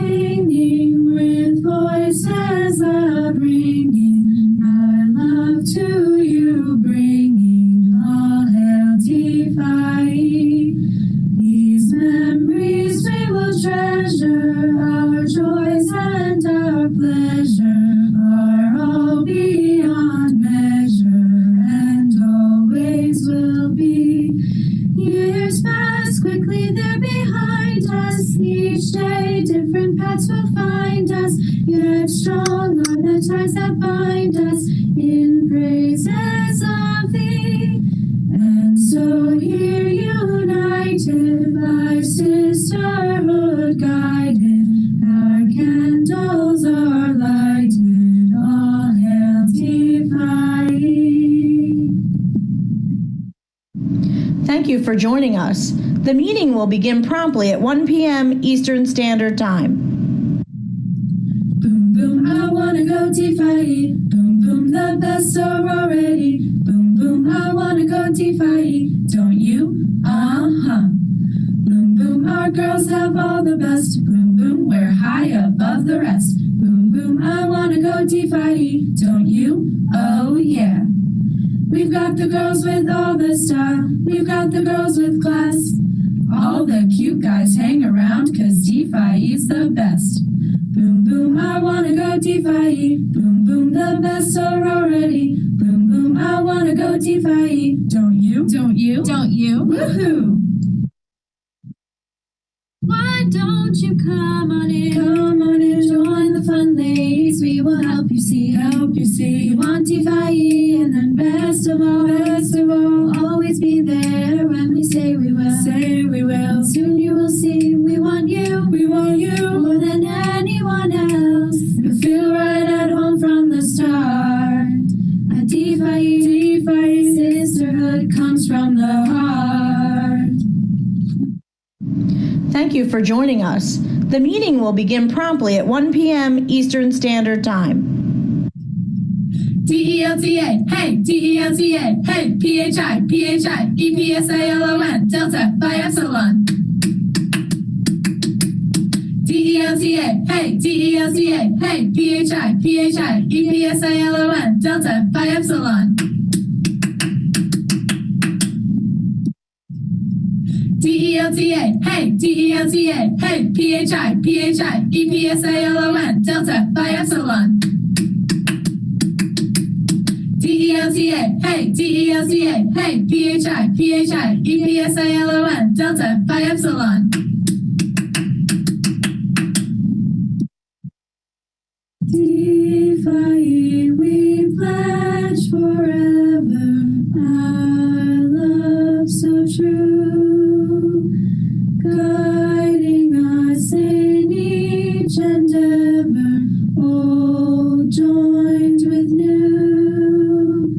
singing with voices loud ringing, our love to you bringing, all hail Delta. These memories we will treasure, our joys and our pleasure are all beyond measure and always will be. Years pass quickly, they're behind us. Each day different paths will find us, yet strong are the ties that bind us in praises of thee. And so here united by sisterhood guided, our candles are lighted, all hail Delta. Thank you for joining us. The meeting will begin promptly at 1 p.m. Eastern Standard Time. Boom, boom, I wanna go Delta. Boom, boom, the best sorority. Boom, boom, I wanna go Delta. Don't you? Uh-huh. Boom, boom, our girls have all the best. Boom, boom, we're high above the rest. Boom, boom, I wanna go Delta. Don't you? Oh, yeah. We've got the girls with all the style. We've got the girls with class. All the cute guys hang around, cause Delta's the best. Boom, boom, I wanna go Delta. Boom, boom, the best sorority. Boom, boom, I wanna go Delta. Don't you? Don't you? Don't you? Woohoo! Why don't you come on in? Come on in, join the fun, ladies. We will help you see. Help you see. We want Delta, and then best of all, always be there when we say we will. Say we will. Soon you will see. We want you. We want you more than anyone else. You feel right at home from the start. A Delta sisterhood comes from the heart. Thank you for joining us. The meeting will begin promptly at 1 p.m. Eastern Standard Time. Delta, hey, Delta, hey, PHI, EPSALON, Delta Phi Epsilon. Delta, hey, Delta, hey, PHI, EPSALON, Delta Phi Epsilon. Delta, hey, Delta, hey, PHI, EPSALON, Delta Phi Epsilon. Delta, hey, Delta, hey, PHI, EPSALON, Delta Phi Epsilon. Delta, we pledge forever our love so true, guiding us in each endeavor, old joined with new.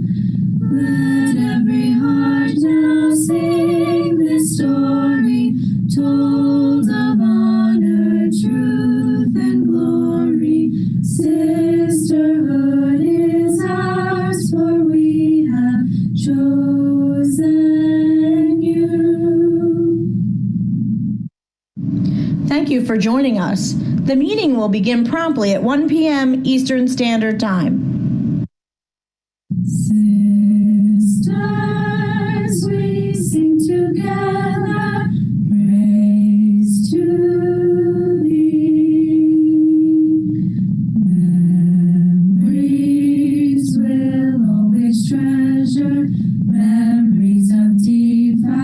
Let every heart now sing this story, told of honor, truth, and glory. Sisterhood is ours, for we have chosen you. Thank you for joining us. The meeting will begin promptly at 1 p.m. Eastern Standard Time. Sisters, we sing together, praise to thee. Memories will always treasure, memories of Delta.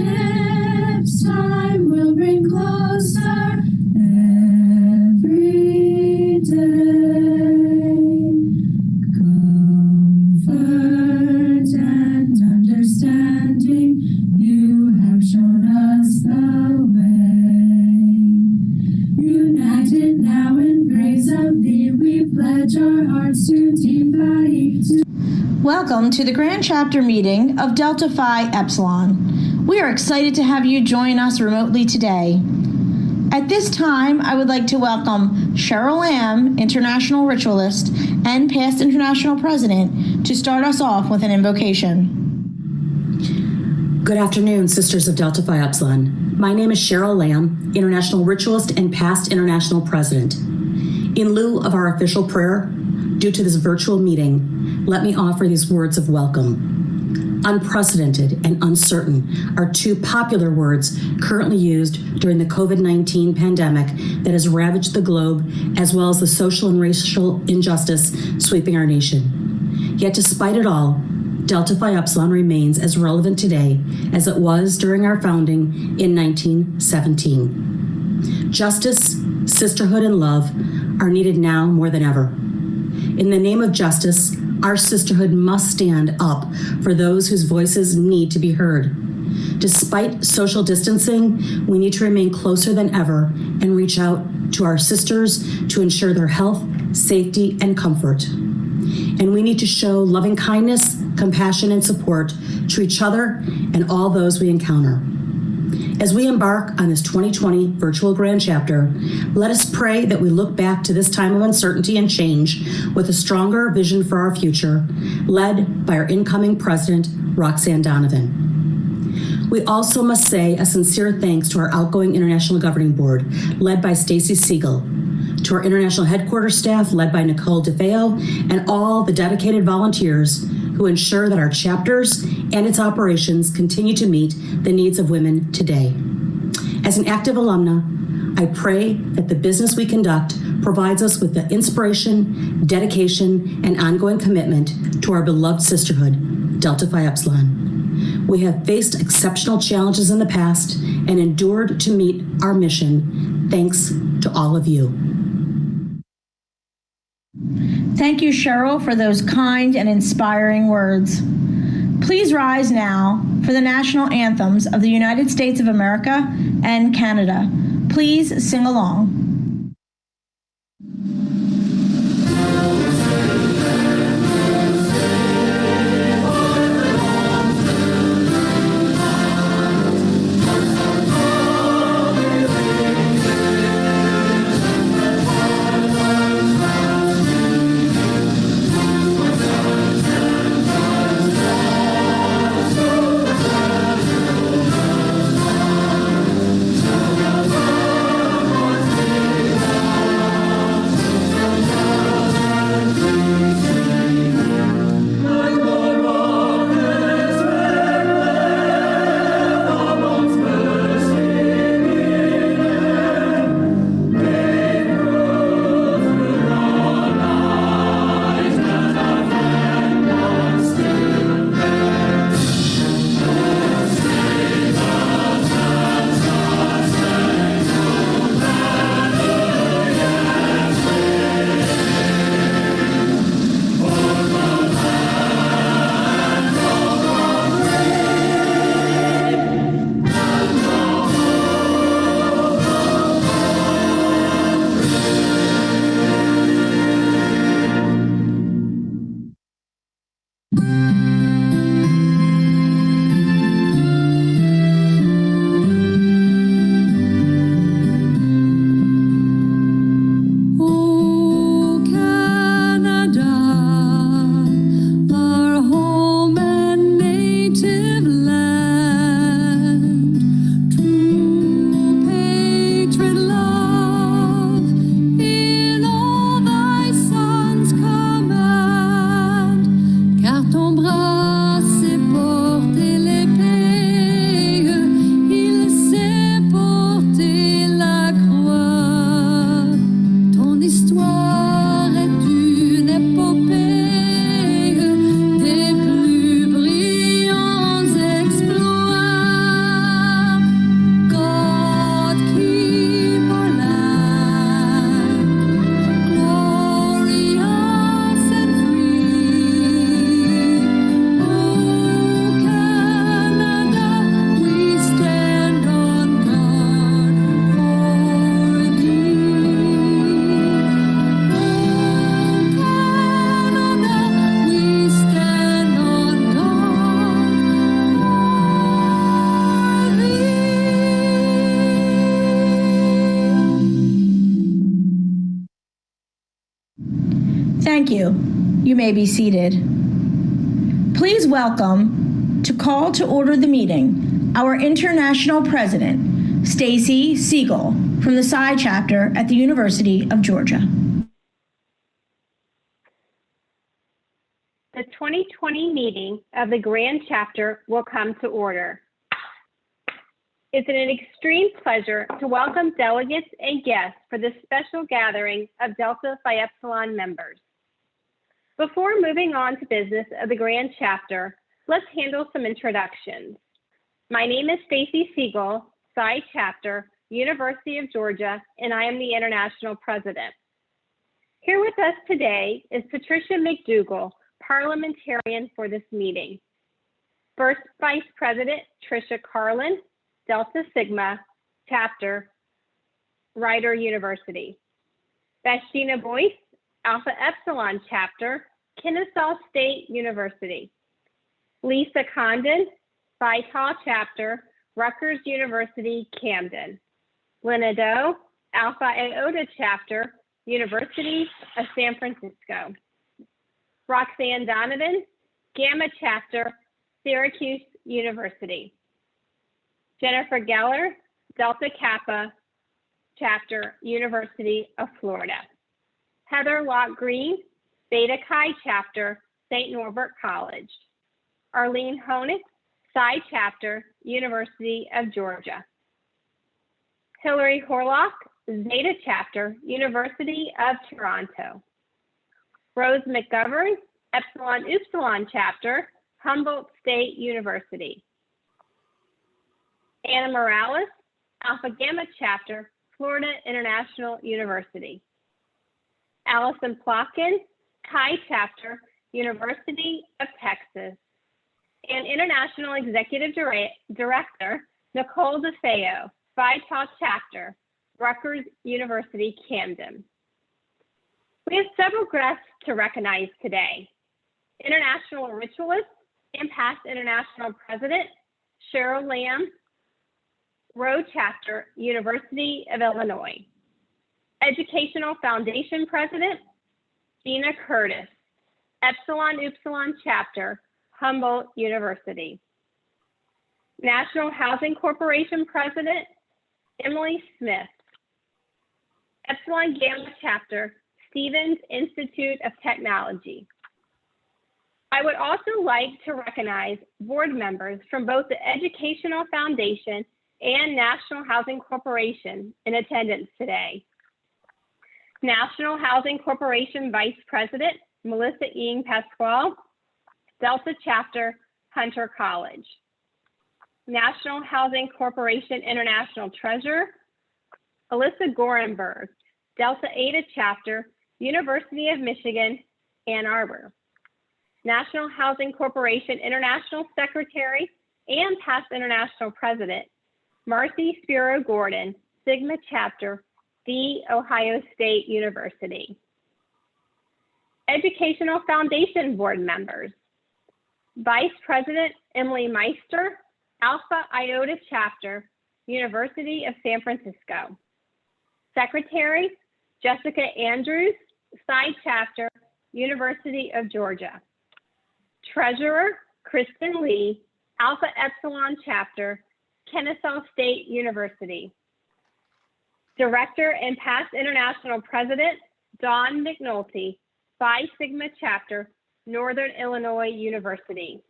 Friendships time will bring closer every day. Comfort and understanding, you have shown us the way. United now in praise of thee, we pledge our hearts to Delta. Welcome to the Grand Chapter meeting of Delta Phi Epsilon. We are excited to have you join us remotely today. At this time, I would like to welcome Cheryl Lamb, International Ritualist and past International President, to start us off with an invocation. Good afternoon, Sisters of Delta Phi Epsilon. My name is Cheryl Lamb, International Ritualist and past International President. In lieu of our official prayer, due to this virtual meeting, let me offer these words of welcome. Unprecedented and uncertain are two popular words currently used during the COVID-19 pandemic that has ravaged the globe, as well as the social and racial injustice sweeping our nation. Yet despite it all, Delta Phi Epsilon remains as relevant today as it was during our founding in 1917. Justice, sisterhood, and love are needed now more than ever. In the name of justice, our sisterhood must stand up for those whose voices need to be heard. Despite social distancing, we need to remain closer than ever and reach out to our sisters to ensure their health, safety, and comfort. And we need to show loving kindness, compassion, and support to each other and all those we encounter. As we embark on this 2020 virtual grand chapter, let us pray that we look back to this time of uncertainty and change with a stronger vision for our future, led by our incoming president, Roxanne Donovan. We also must say a sincere thanks to our outgoing International Governing Board, led by Stacy Siegel, to our international headquarters staff, led by Nicole DeFeo, and all the dedicated volunteers who ensure that our chapters and its operations continue to meet the needs of women today. As an active alumna, I pray that the business we conduct provides us with the inspiration, dedication, and ongoing commitment to our beloved sisterhood, Delta Phi Epsilon. We have faced exceptional challenges in the past and endured to meet our mission. Thanks to all of you. Thank you, Cheryl, for those kind and inspiring words. Please rise now for the national anthems of the United States of America and Canada. Please sing along. Thank you. You may be seated. Please welcome to call to order the meeting our international president, Stacy Siegel, from the Psi chapter at the University of Georgia. The 2020 meeting of the Grand Chapter will come to order. It's an extreme pleasure to welcome delegates and guests for this special gathering of Delta Phi Epsilon members. Before moving on to business of the Grand Chapter, let's handle some introductions. My name is Stacy Siegel, Psi Chapter, University of Georgia, and I am the International President. Here with us today is Patricia McDougall, parliamentarian for this meeting. First Vice President Tricia Carlin, Delta Sigma, Chapter, Rider University. Bashina Boyce, Alpha Epsilon Chapter, Kennesaw State University. Lisa Condon, Phi Tau Chapter, Rutgers University, Camden. Lena Doe, Alpha Iota Chapter, University of San Francisco. Roxanne Donovan, Gamma Chapter, Syracuse University. Jennifer Geller, Delta Kappa Chapter, University of Florida. Heather Locke Green, Beta Chi Chapter, St. Norbert College. Arlene Honig, Psi Chapter, University of Georgia. Hillary Horlock, Zeta Chapter, University of Toronto. Rose McGovern, Epsilon Upsilon Chapter, Humboldt State University. Anna Morales, Alpha Gamma Chapter, Florida International University. Allison Plotkin, Chi Chapter, University of Texas. And International Executive Director, Nicole DeFeo, Phi Tau Chapter, Rutgers University, Camden. We have several guests to recognize today. International Ritualist and past International President, Cheryl Lamb, Rho Chapter, University of Illinois. Educational Foundation President, Gina Curtis, Epsilon Upsilon Chapter, Humboldt University. National Housing Corporation President, Emily Smith. Epsilon Gamma Chapter, Stevens Institute of Technology. I would also like to recognize board members from both the Educational Foundation and National Housing Corporation in attendance today. National Housing Corporation Vice President, Melissa Ing Pasquale, Delta Chapter, Hunter College. National Housing Corporation International Treasurer, Alyssa Gorenberg, Delta Eta Chapter, University of Michigan, Ann Arbor. National Housing Corporation International Secretary and past International President, Marcy Spiro Gordon, Sigma Chapter, The Ohio State University. Educational Foundation Board members, Vice President Emily Meister, Alpha Iota Chapter, University of San Francisco. Secretary Jessica Andrews, Psi Chapter, University of Georgia. Treasurer Kristen Lee, Alpha Epsilon Chapter, Kennesaw State University. Director and past International President Dawn McNulty, Phi Sigma Chapter, Northern Illinois University.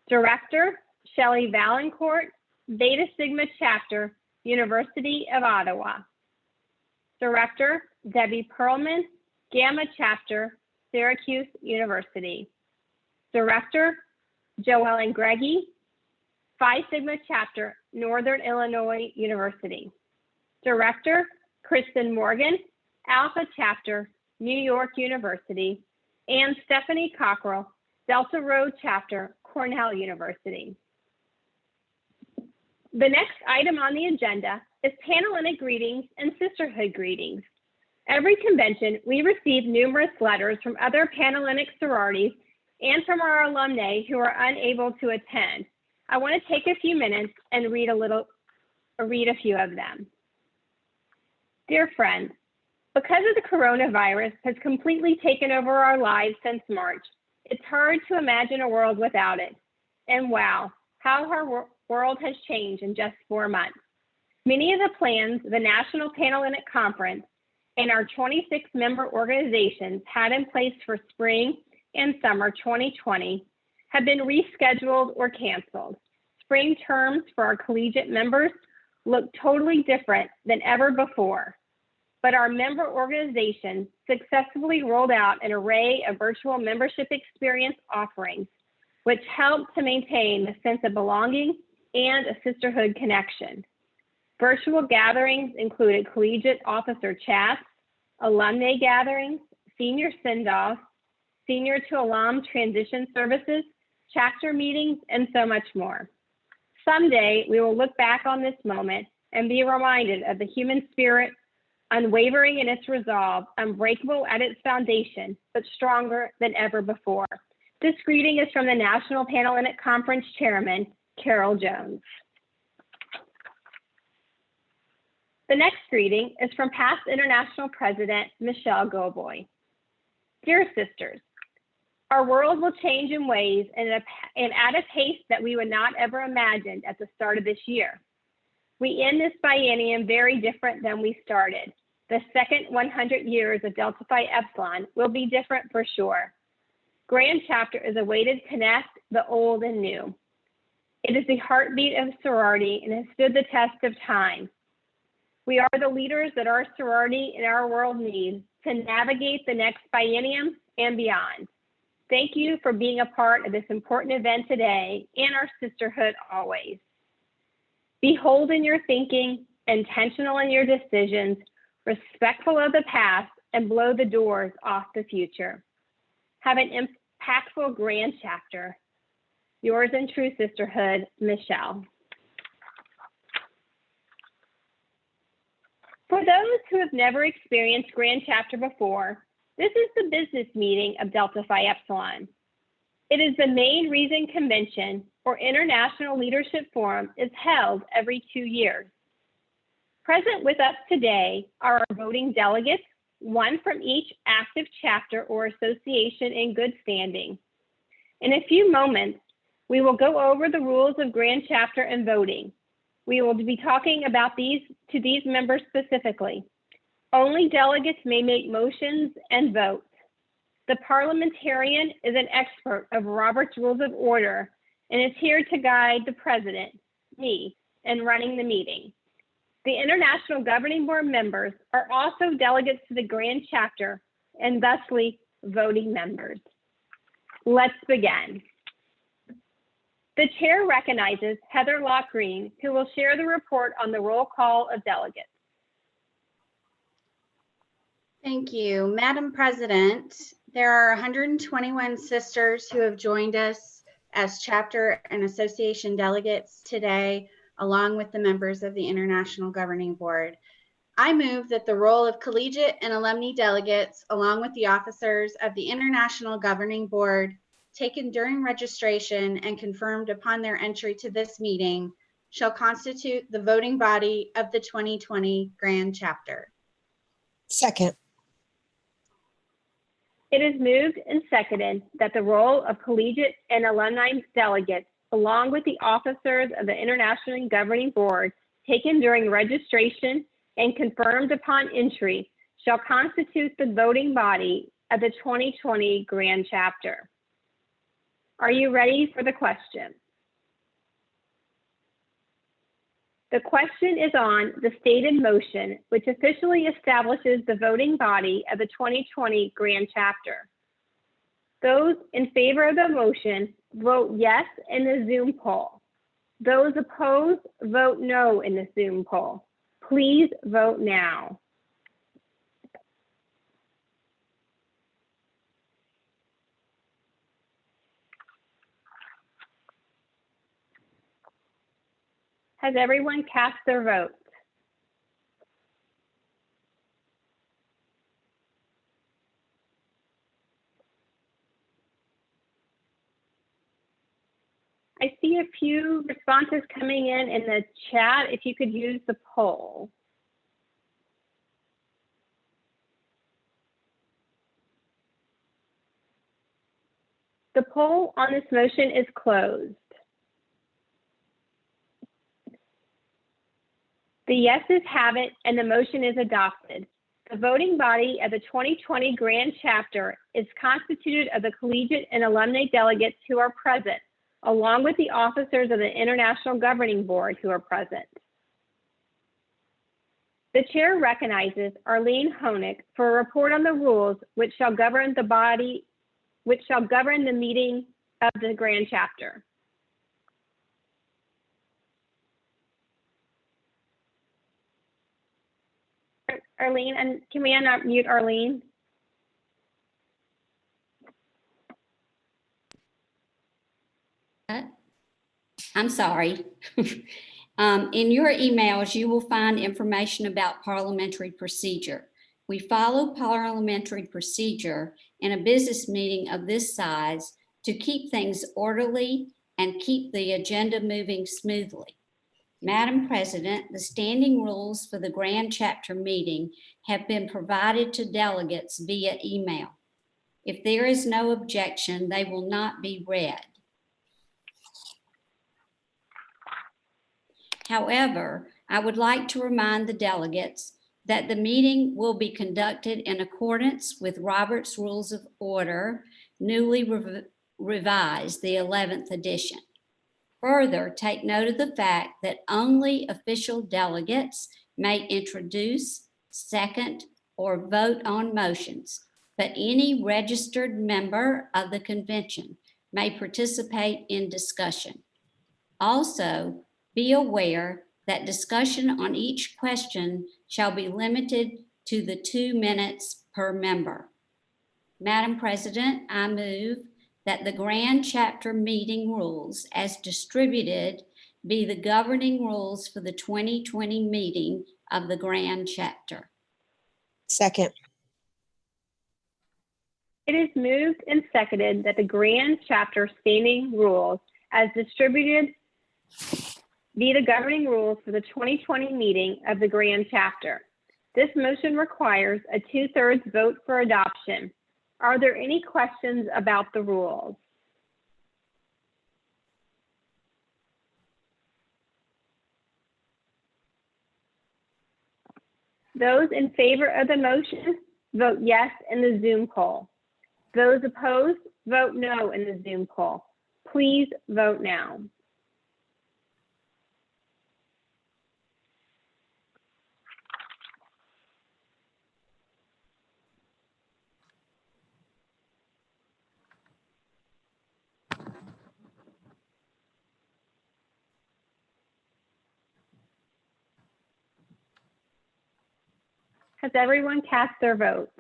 Director Shelley Valancourt, Beta Sigma Chapter, University of Ottawa. Director Debbie Perlman, Gamma Chapter, Syracuse University. Director Joellen Greggy, Phi Sigma Chapter, Northern Illinois University. Director Kristen Morgan, Alpha Chapter, New York University. And Stephanie Cockrell, Delta Rho Chapter, Cornell University. The next item on the agenda is Panhellenic greetings and sisterhood greetings. Every convention, we receive numerous letters from other Panhellenic sororities and from our alumni who are unable to attend. I want to take a few minutes and read a few of them. Dear friends, because of the coronavirus has completely taken over our lives since March, it's hard to imagine a world without it. and wow, how our world has changed in just 4 months. Many of the plans the National Panhellenic Conference and our 26 member organizations had in place for spring and summer 2020 have been rescheduled or canceled. Spring terms for our collegiate members look totally different than ever before, but our member organizations successfully rolled out an array of virtual membership experience offerings, which helped to maintain the sense of belonging and a sisterhood connection. Virtual gatherings included collegiate officer chats, alumni gatherings, senior send-offs, senior to alum transition services, chapter meetings, and so much more. Someday, we will look back on this moment and be reminded of the human spirit, unwavering in its resolve, unbreakable at its foundation, but stronger than ever before. This greeting is from the National Panhellenic Conference Chairman, Carol Jones. The next greeting is from past International President, Michelle Goboy. Dear sisters, our world will change in ways and at a pace that we would not ever imagined at the start of this year. We end this biennium very different than we started. The second 100 years of Delta Phi Epsilon will be different for sure. Grand Chapter is a way to connect the old and new. It is the heartbeat of sorority and has stood the test of time. We are the leaders that our sorority and our world needs to navigate the next biennium and beyond. Thank you for being a part of this important event today and our sisterhood always. Be bold in your thinking, intentional in your decisions, respectful of the past, and blow the doors off the future. Have an impactful Grand Chapter. Yours in true sisterhood, Michelle. For those who have never experienced Grand Chapter before, this is the business meeting of Delta Phi Epsilon. It is the main reason convention or International Leadership Forum is held every 2 years. Present with us today are our voting delegates, one from each active chapter or association in good standing. In a few moments, we will go over the rules of Grand Chapter and voting. We will be talking about these members specifically. Only delegates may make motions and vote. The parliamentarian is an expert of Robert's Rules of Order and is here to guide the president, me, in running the meeting. The International Governing Board members are also delegates to the Grand Chapter and thusly voting members. Let's begin. The chair recognizes Heather Lock-Green, who will share the report on the roll call of delegates. Thank you, Madam President. There are 121 sisters who have joined us as chapter and association delegates today, along with the members of the International Governing Board. I move that the roll of collegiate and alumni delegates, along with the officers of the International Governing Board, taken during registration and confirmed upon their entry to this meeting, shall constitute the voting body of the 2020 Grand Chapter. Second. It is moved and seconded that the roll of collegiate and alumni delegates, along with the officers of the International Governing Board, taken during registration and confirmed upon entry, shall constitute the voting body of the 2020 Grand Chapter. Are you ready for the question? The question is on the stated motion, which officially establishes the voting body of the 2020 Grand Chapter. Those in favor of the motion vote yes in the Zoom poll. Those opposed vote no in the Zoom poll. Please vote now. Has everyone cast their vote? I see a few responses coming in the chat. If you could use the poll. The poll on this motion is closed. The yeses have it, and the motion is adopted. The voting body of the 2020 Grand Chapter is constituted of the collegiate and alumni delegates who are present, along with the officers of the International Governing Board who are present. The chair recognizes Arlene Honig for a report on the rules which shall govern the meeting of the Grand Chapter. Arlene, and can we unmute Arlene? I'm sorry. In your emails, you will find information about parliamentary procedure. We follow parliamentary procedure in a business meeting of this size to keep things orderly and keep the agenda moving smoothly. Madam President, the standing rules for the Grand Chapter meeting have been provided to delegates via email. If there is no objection, they will not be read. However, I would like to remind the delegates that the meeting will be conducted in accordance with Robert's Rules of Order, newly revised, the 11th edition. Further, take note of the fact that only official delegates may introduce, second, or vote on motions, but any registered member of the convention may participate in discussion. Also, be aware that discussion on each question shall be limited to the 2 minutes per member. Madam President, I move that the Grand Chapter meeting rules as distributed be the governing rules for the 2020 meeting of the Grand Chapter. Second. It is moved and seconded that the Grand Chapter standing rules as distributed be the governing rules for the 2020 meeting of the Grand Chapter. This motion requires a 2/3 vote for adoption. Are there any questions about the rules? Those in favor of the motion, vote yes in the Zoom poll. Those opposed, vote no in the Zoom poll. Please vote now. Has everyone cast their vote?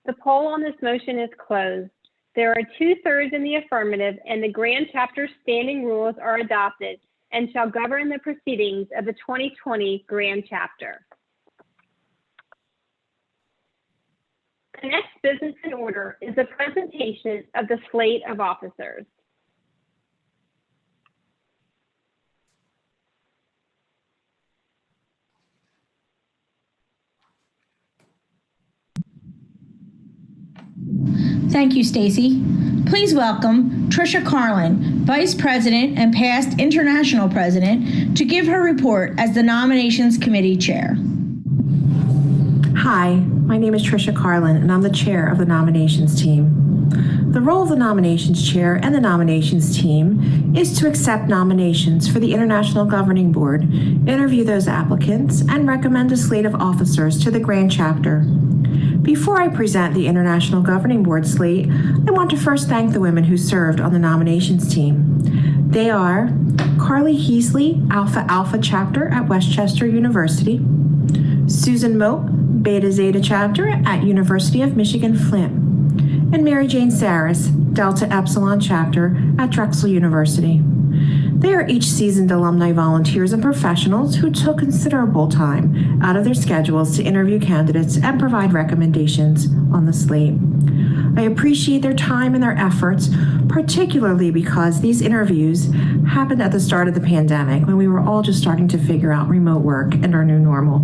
The poll on this motion is closed. There are 2/3 in the affirmative, and the Grand Chapter standing rules are adopted and shall govern the proceedings of the 2020 Grand Chapter. The next business in order is the presentation of the slate of officers. Thank you, Stacy. Please welcome Tricia Carlin, Vice President and past International President, to give her report as the Nominations Committee Chair. Hi, my name is Tricia Carlin, and I'm the chair of the nominations team. The role of the nominations chair and the nominations team is to accept nominations for the International Governing Board, interview those applicants, and recommend a slate of officers to the Grand Chapter. Before I present the International Governing Board slate, I want to first thank the women who served on the nominations team. They are Carly Heasley, Alpha Alpha Chapter at Westchester University, Susan Moat, Beta Zeta Chapter at University of Michigan Flint, and Mary Jane Saris, Delta Epsilon Chapter at Drexel University. They are each seasoned alumni volunteers and professionals who took considerable time out of their schedules to interview candidates and provide recommendations on the slate. I appreciate their time and their efforts, particularly because these interviews happened at the start of the pandemic when we were all just starting to figure out remote work and our new normal.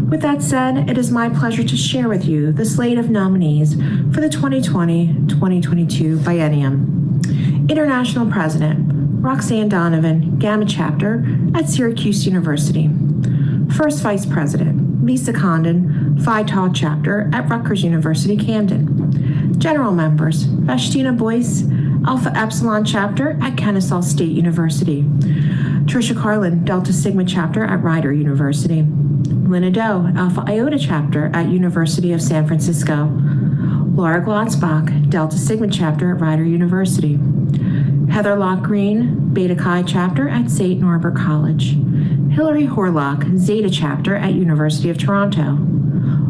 With that said, it is my pleasure to share with you the slate of nominees for the 2020-2022 biennium. International President, Roxanne Donovan, Gamma Chapter at Syracuse University. First Vice President, Lisa Condon, Phi Tau Chapter at Rutgers University, Camden. General Members, Vashtina Boyce, Alpha Epsilon Chapter at Kennesaw State University. Tricia Carlin, Delta Sigma Chapter at Rider University. Lynna Doe, Alpha Iota Chapter at University of San Francisco. Laura Glotzbach, Delta Sigma Chapter at Rider University. Heather Locke Green, Beta Chi Chapter at St. Norbert College. Hillary Horlock, Zeta Chapter at University of Toronto.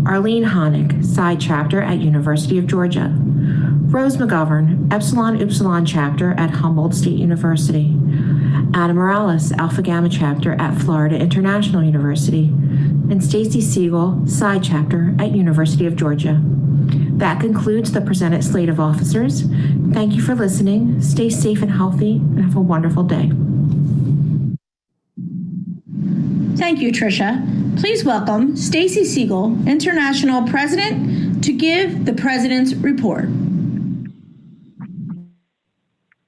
Arlene Honick, Psi Chapter at University of Georgia. Rose McGovern, Epsilon Upsilon Chapter at Humboldt State University. Adam Morales, Alpha Gamma Chapter at Florida International University. And Stacy Siegel, Psi Chapter at University of Georgia. That concludes the presented slate of officers. Thank you for listening. Stay safe and healthy, and have a wonderful day. Thank you, Tricia. Please welcome Stacy Siegel, International President, to give the President's report.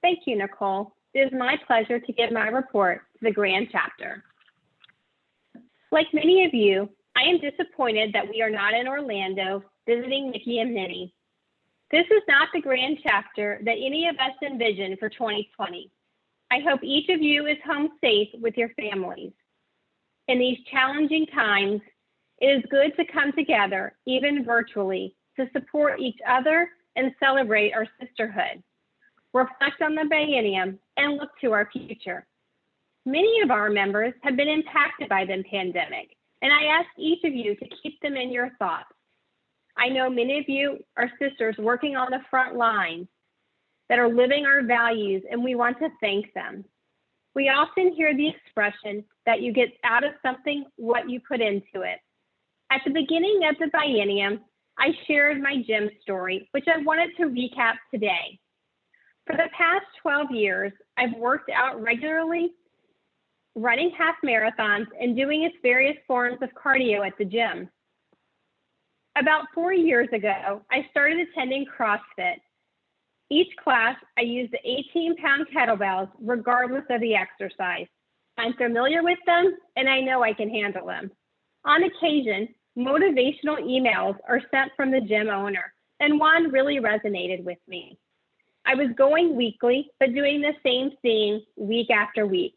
Thank you, Nicole. It is my pleasure to give my report to the Grand Chapter. Like many of you, I am disappointed that we are not in Orlando visiting Mickey and Minnie. This is not the Grand Chapter that any of us envisioned for 2020. I hope each of you is home safe with your families. In these challenging times, it is good to come together, even virtually, to support each other and celebrate our sisterhood, reflect on the biennium, and look to our future. Many of our members have been impacted by the pandemic, and I ask each of you to keep them in your thoughts. I know many of you are sisters working on the front lines that are living our values, and we want to thank them. We often hear the expression that you get out of something what you put into it. At the beginning of the biennium, I shared my gym story, which I wanted to recap today. For the past 12 years, I've worked out regularly, running half marathons and doing its various forms of cardio at the gym. About 4 years ago, I started attending CrossFit. Each class, I used the 18-pound kettlebells regardless of the exercise. I'm familiar with them, and I know I can handle them. On occasion, motivational emails are sent from the gym owner, and one really resonated with me. I was going weekly, but doing the same thing week after week.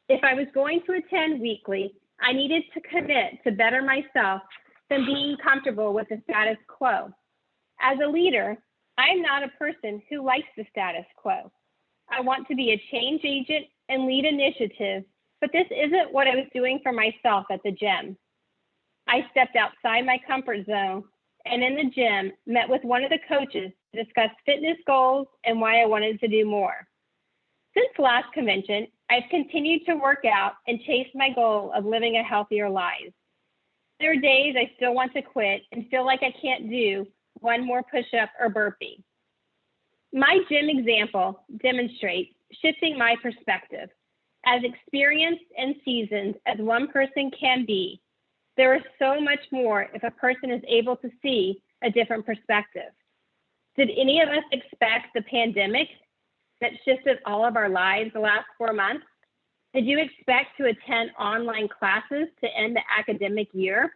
If I was going to attend weekly, I needed to commit to better myself than being comfortable with the status quo. As a leader, I'm not a person who likes the status quo. I want to be a change agent and lead initiatives, but this isn't what I was doing for myself at the gym. I stepped outside my comfort zone and in the gym met with one of the coaches to discuss fitness goals and why I wanted to do more. Since last convention, I've continued to work out and chase my goal of living a healthier life. There are days I still want to quit and feel like I can't do one more push-up or burpee. My gym example demonstrates shifting my perspective. As experienced and seasoned as one person can be, there is so much more if a person is able to see a different perspective. Did any of us expect the pandemic that shifted all of our lives the last 4 months? Did you expect to attend online classes to end the academic year?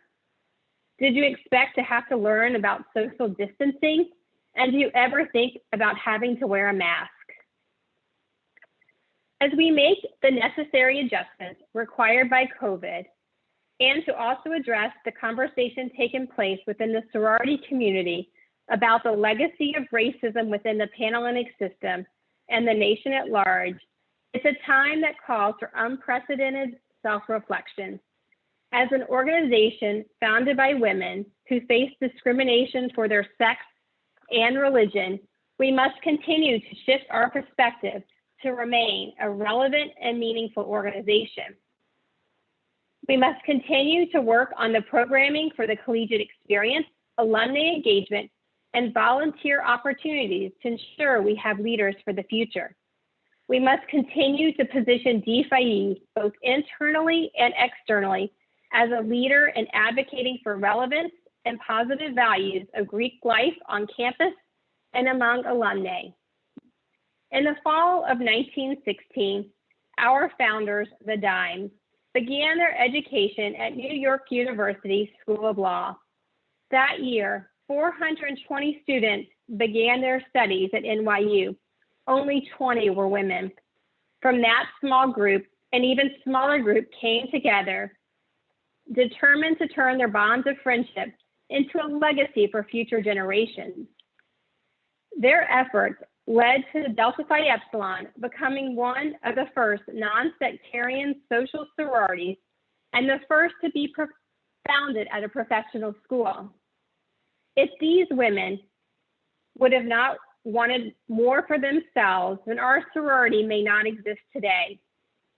Did you expect to have to learn about social distancing? And do you ever think about having to wear a mask? As we make the necessary adjustments required by COVID, and to also address the conversation taking place within the sorority community about the legacy of racism within the Panhellenic system and the nation at large, it's a time that calls for unprecedented self-reflection. As an organization founded by women who face discrimination for their sex and religion, we must continue to shift our perspective to remain a relevant and meaningful organization. We must continue to work on the programming for the collegiate experience, alumni engagement, and volunteer opportunities to ensure we have leaders for the future. We must continue to position DPHE both internally and externally as a leader in advocating for relevance and positive values of Greek life on campus and among alumni. In the fall of 1916, our founders, the Dimes, began their education at New York University School of Law. That year, 420 students began their studies at NYU. Only 20 were women. From that small group, an even smaller group came together, determined to turn their bonds of friendship into a legacy for future generations. Their efforts led to the Delta Phi Epsilon becoming one of the first non-sectarian social sororities and the first to be founded at a professional school. If these women would have not wanted more for themselves, then our sorority may not exist today.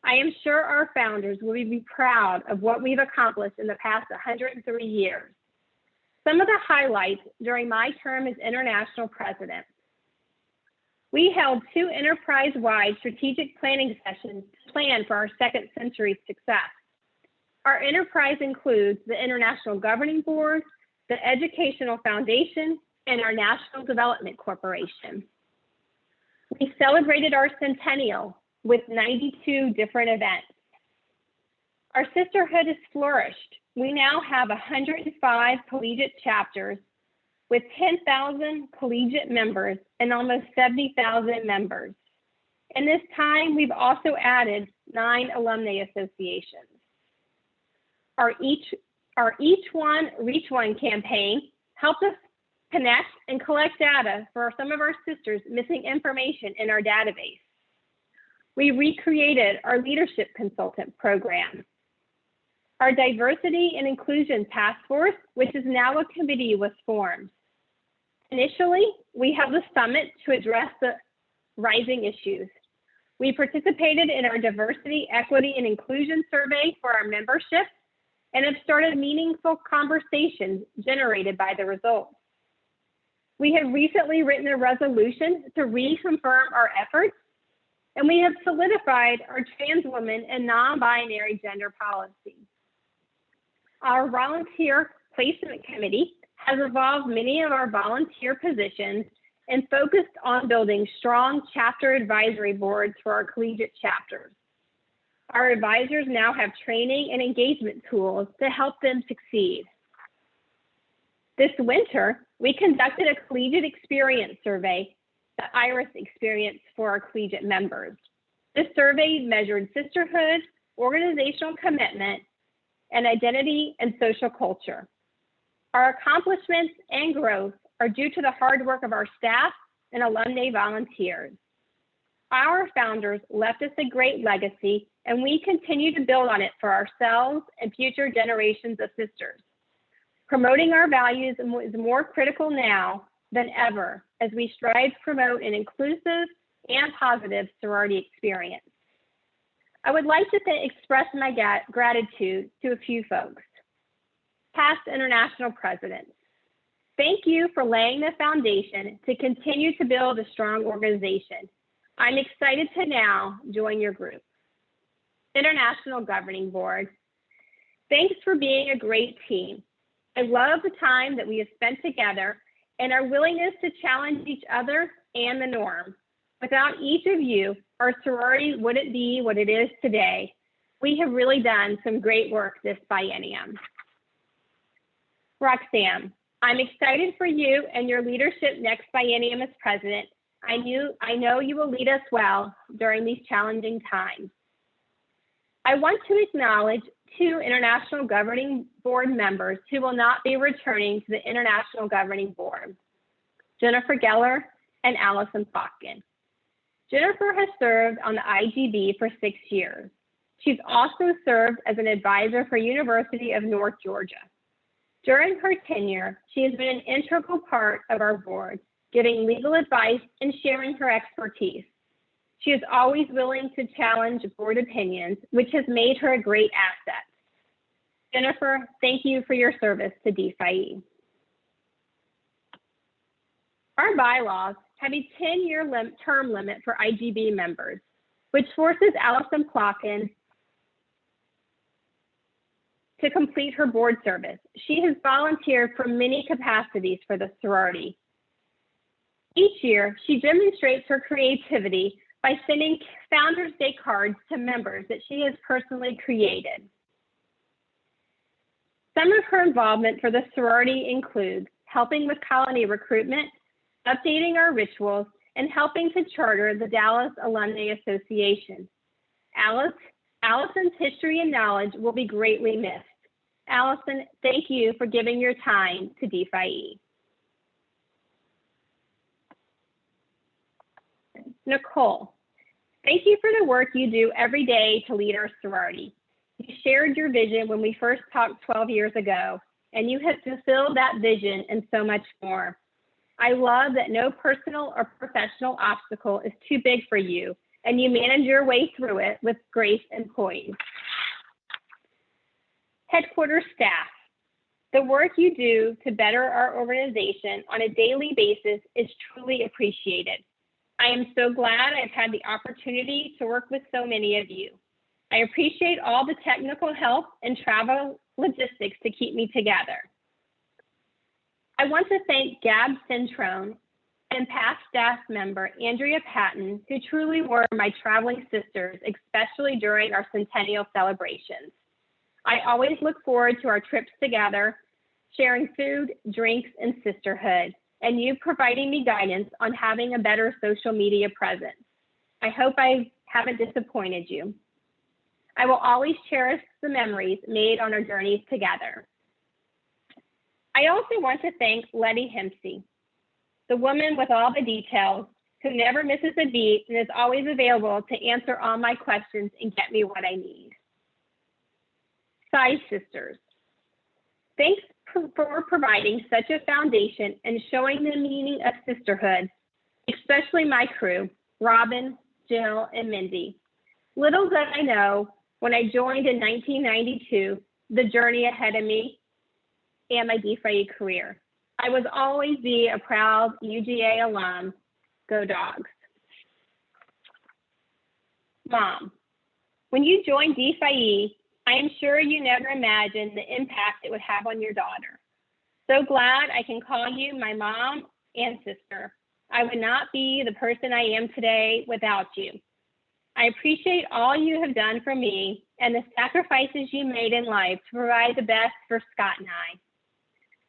I am sure our founders will be proud of what we've accomplished in the past 103 years. Some of the highlights during my term as international president. We held 2 enterprise-wide strategic planning sessions to plan for our second century success. Our enterprise includes the International Governing Board, the Educational Foundation, and our National Development Corporation. We celebrated our centennial with 92 different events. Our sisterhood has flourished. We now have 105 collegiate chapters with 10,000 collegiate members and almost 70,000 members. In this time, we've also added 9 alumni associations. Our Each One, Reach One campaign helped us connect and collect data for some of our sisters missing information in our database. We recreated our leadership consultant program. Our Diversity and Inclusion Task Force, which is now a committee, was formed. Initially, we held a summit to address the rising issues. We participated in our Diversity, Equity, and Inclusion survey for our membership and have started meaningful conversations generated by the results. We have recently written a resolution to reconfirm our efforts, and we have solidified our trans women and non-binary gender policy. Our volunteer placement committee has evolved many of our volunteer positions and focused on building strong chapter advisory boards for our collegiate chapters. Our advisors now have training and engagement tools to help them succeed. This winter, we conducted a collegiate experience survey, the IRIS experience for our collegiate members. This survey measured sisterhood, organizational commitment, and identity and social culture. Our accomplishments and growth are due to the hard work of our staff and alumni volunteers. Our founders left us a great legacy, and we continue to build on it for ourselves and future generations of sisters. Promoting our values is more critical now than ever as we strive to promote an inclusive and positive sorority experience. I would like to express my gratitude to a few folks. Past international presidents, thank you for laying the foundation to continue to build a strong organization. I'm excited to now join your group. International Governing Board, thanks for being a great team. I love the time that we have spent together and our willingness to challenge each other and the norm. Without each of you, our sorority wouldn't be what it is today. We have really done some great work this biennium. Roxanne, I'm excited for you and your leadership next biennium as president. I know you will lead us well during these challenging times. I want to acknowledge 2 International Governing Board members who will not be returning to the International Governing Board, Jennifer Geller and Allison Plotkin. Jennifer has served on the IGB for 6 years. She's also served as an advisor for University of North Georgia. During her tenure, she has been an integral part of our board, giving legal advice and sharing her expertise. She is always willing to challenge board opinions, which has made her a great asset. Jennifer, thank you for your service to DPHE. Our bylaws have a 10-year term limit for IGB members, which forces Allison Plotkin to complete her board service. She has volunteered for many capacities for the sorority. Each year, she demonstrates her creativity by sending Founders Day cards to members that she has personally created. Some of her involvement for the sorority includes helping with colony recruitment, updating our rituals, and helping to charter the Dallas Alumni Association. Allison's history and knowledge will be greatly missed. Allison, thank you for giving your time to DPHE. Nicole, thank you for the work you do every day to lead our sorority. You shared your vision when we first talked 12 years ago, and you have fulfilled that vision and so much more. I love that no personal or professional obstacle is too big for you, and you manage your way through it with grace and poise. Headquarters staff, the work you do to better our organization on a daily basis is truly appreciated. I am so glad I've had the opportunity to work with so many of you. I appreciate all the technical help and travel logistics to keep me together. I want to thank Gab Centrone and past staff member Andrea Patton, who truly were my traveling sisters, especially during our centennial celebrations. I always look forward to our trips together, sharing food, drinks, and sisterhood, and you providing me guidance on having a better social media presence. I hope I haven't disappointed you. I will always cherish the memories made on our journeys together. I also want to thank Letty Hempsey, the woman with all the details, who never misses a beat and is always available to answer all my questions and get me what I need. Psi Sisters, thanks for providing such a foundation and showing the meaning of sisterhood, especially my crew, Robin, Jill, and Mindy. Little did I know when I joined in 1992, the journey ahead of me and my DPHE career. I was always be a proud UGA alum. Go Dogs. Mom, when you joined DPHE, I am sure you never imagined the impact it would have on your daughter. So glad I can call you my mom and sister. I would not be the person I am today without you. I appreciate all you have done for me and the sacrifices you made in life to provide the best for Scott and I.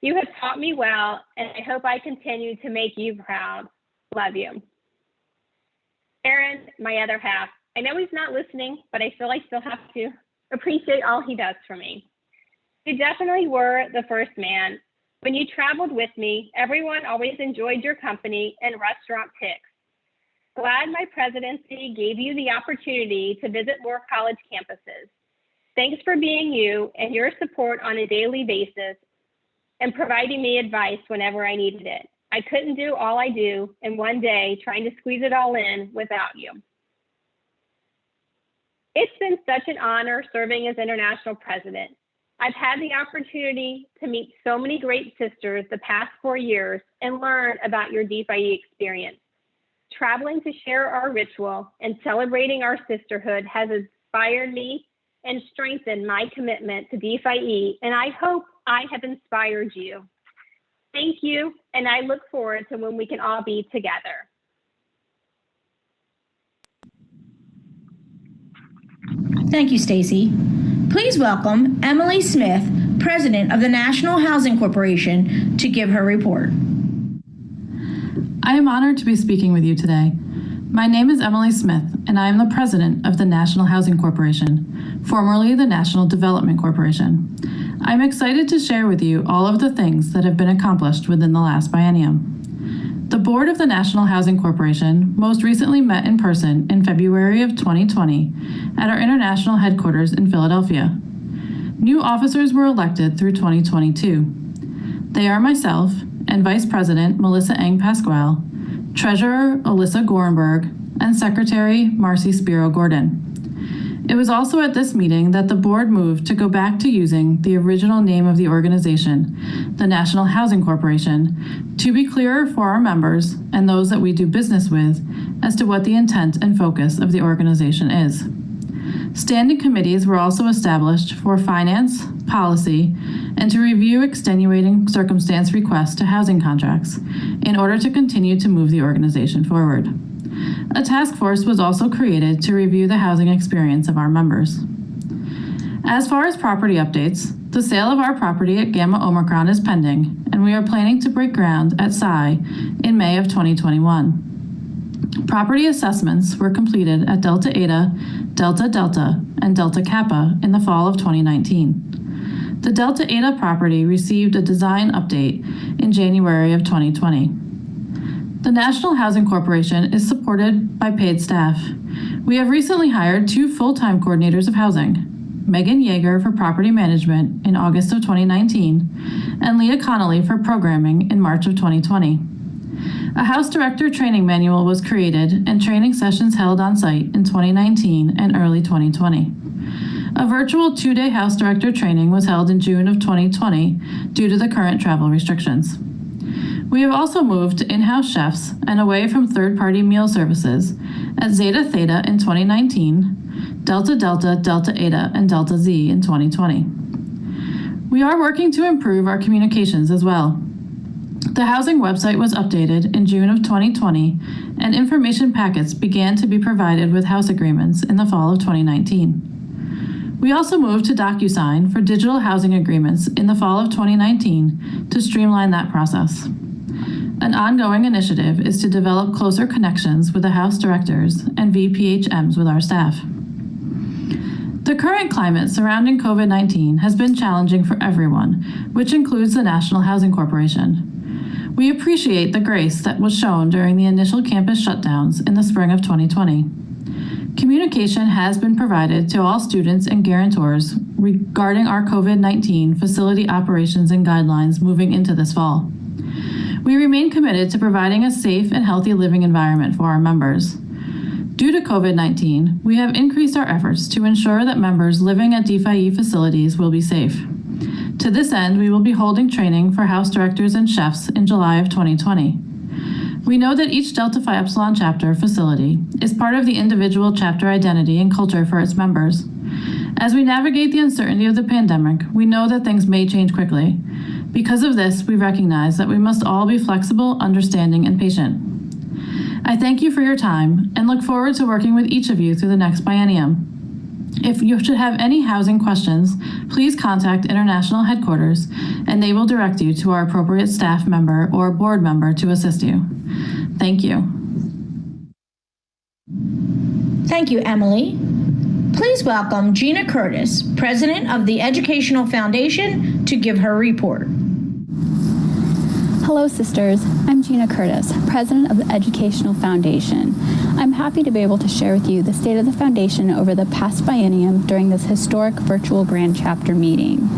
You have taught me well, and I hope I continue to make you proud. Love you. Aaron, my other half, I know he's not listening, but I feel I still have to appreciate all he does for me. You definitely were the first man. When you traveled with me, everyone always enjoyed your company and restaurant picks. Glad my presidency gave you the opportunity to visit more college campuses. Thanks for being you and your support on a daily basis and providing me advice whenever I needed it. I couldn't do all I do in one day trying to squeeze it all in without you. It's been such an honor serving as international president. I've had the opportunity to meet so many great sisters the past 4 years and learn about your DPHE experience. Traveling to share our ritual and celebrating our sisterhood has inspired me and strengthened my commitment to DPHE, and I hope I have inspired you. Thank you, and I look forward to when we can all be together. Thank you, Stacy. Please welcome Emily Smith, President of the National Housing Corporation, to give her report. I am honored to be speaking with you today. My name is Emily Smith, and I am the President of the National Housing Corporation, formerly the National Development Corporation. I'm excited to share with you all of the things that have been accomplished within the last biennium. The board of the National Housing Corporation most recently met in person in February of 2020 at our international headquarters in Philadelphia. New officers were elected through 2022. They are myself and Vice President Melissa Eng Pasquale, Treasurer Alyssa Gorenberg, and Secretary Marcy Spiro Gordon. It was also at this meeting that the board moved to go back to using the original name of the organization, the National Housing Corporation, to be clearer for our members and those that we do business with as to what the intent and focus of the organization is. Standing committees were also established for finance, policy, and to review extenuating circumstance requests to housing contracts in order to continue to move the organization forward. A task force was also created to review the housing experience of our members. As far as property updates, the sale of our property at Gamma Omicron is pending, and we are planning to break ground at Psi in May of 2021. Property assessments were completed at Delta Eta, Delta Delta, and Delta Kappa in the fall of 2019. The Delta Eta property received a design update in January of 2020. The National Housing Corporation is supported by paid staff. We have recently hired 2 full-time coordinators of housing, Megan Yeager for property management in August of 2019, and Leah Connolly for programming in March of 2020. A House Director training manual was created and training sessions held on site in 2019 and early 2020. A virtual 2-day House Director training was held in June of 2020 due to the current travel restrictions. We have also moved to in-house chefs and away from third-party meal services at Zeta Theta in 2019, Delta Delta, Delta Eta, and Delta Z in 2020. We are working to improve our communications as well. The housing website was updated in June of 2020, and information packets began to be provided with house agreements in the fall of 2019. We also moved to DocuSign for digital housing agreements in the fall of 2019 to streamline that process. An ongoing initiative is to develop closer connections with the House directors and VPHMs with our staff. The current climate surrounding COVID-19 has been challenging for everyone, which includes the National Housing Corporation. We appreciate the grace that was shown during the initial campus shutdowns in the spring of 2020. Communication has been provided to all students and guarantors regarding our COVID-19 facility operations and guidelines moving into this fall. We remain committed to providing a safe and healthy living environment for our members. Due to COVID-19, we have increased our efforts to ensure that members living at DPHI facilities will be safe. To this end, we will be holding training for House directors and chefs in July of 2020. We know that each Delta Phi Epsilon chapter facility is part of the individual chapter identity and culture for its members. As we navigate the uncertainty of the pandemic, we know that things may change quickly. Because of this, we recognize that we must all be flexible, understanding, and patient. I thank you for your time and look forward to working with each of you through the next biennium. If you should have any housing questions, please contact International Headquarters and they will direct you to our appropriate staff member or board member to assist you. Thank you. Thank you, Emily. Please welcome Gina Curtis, President of the Educational Foundation, to give her report. Hello, sisters. I'm Gina Curtis, President of the Educational Foundation. I'm happy to be able to share with you the state of the foundation over the past biennium during this historic virtual Grand Chapter meeting.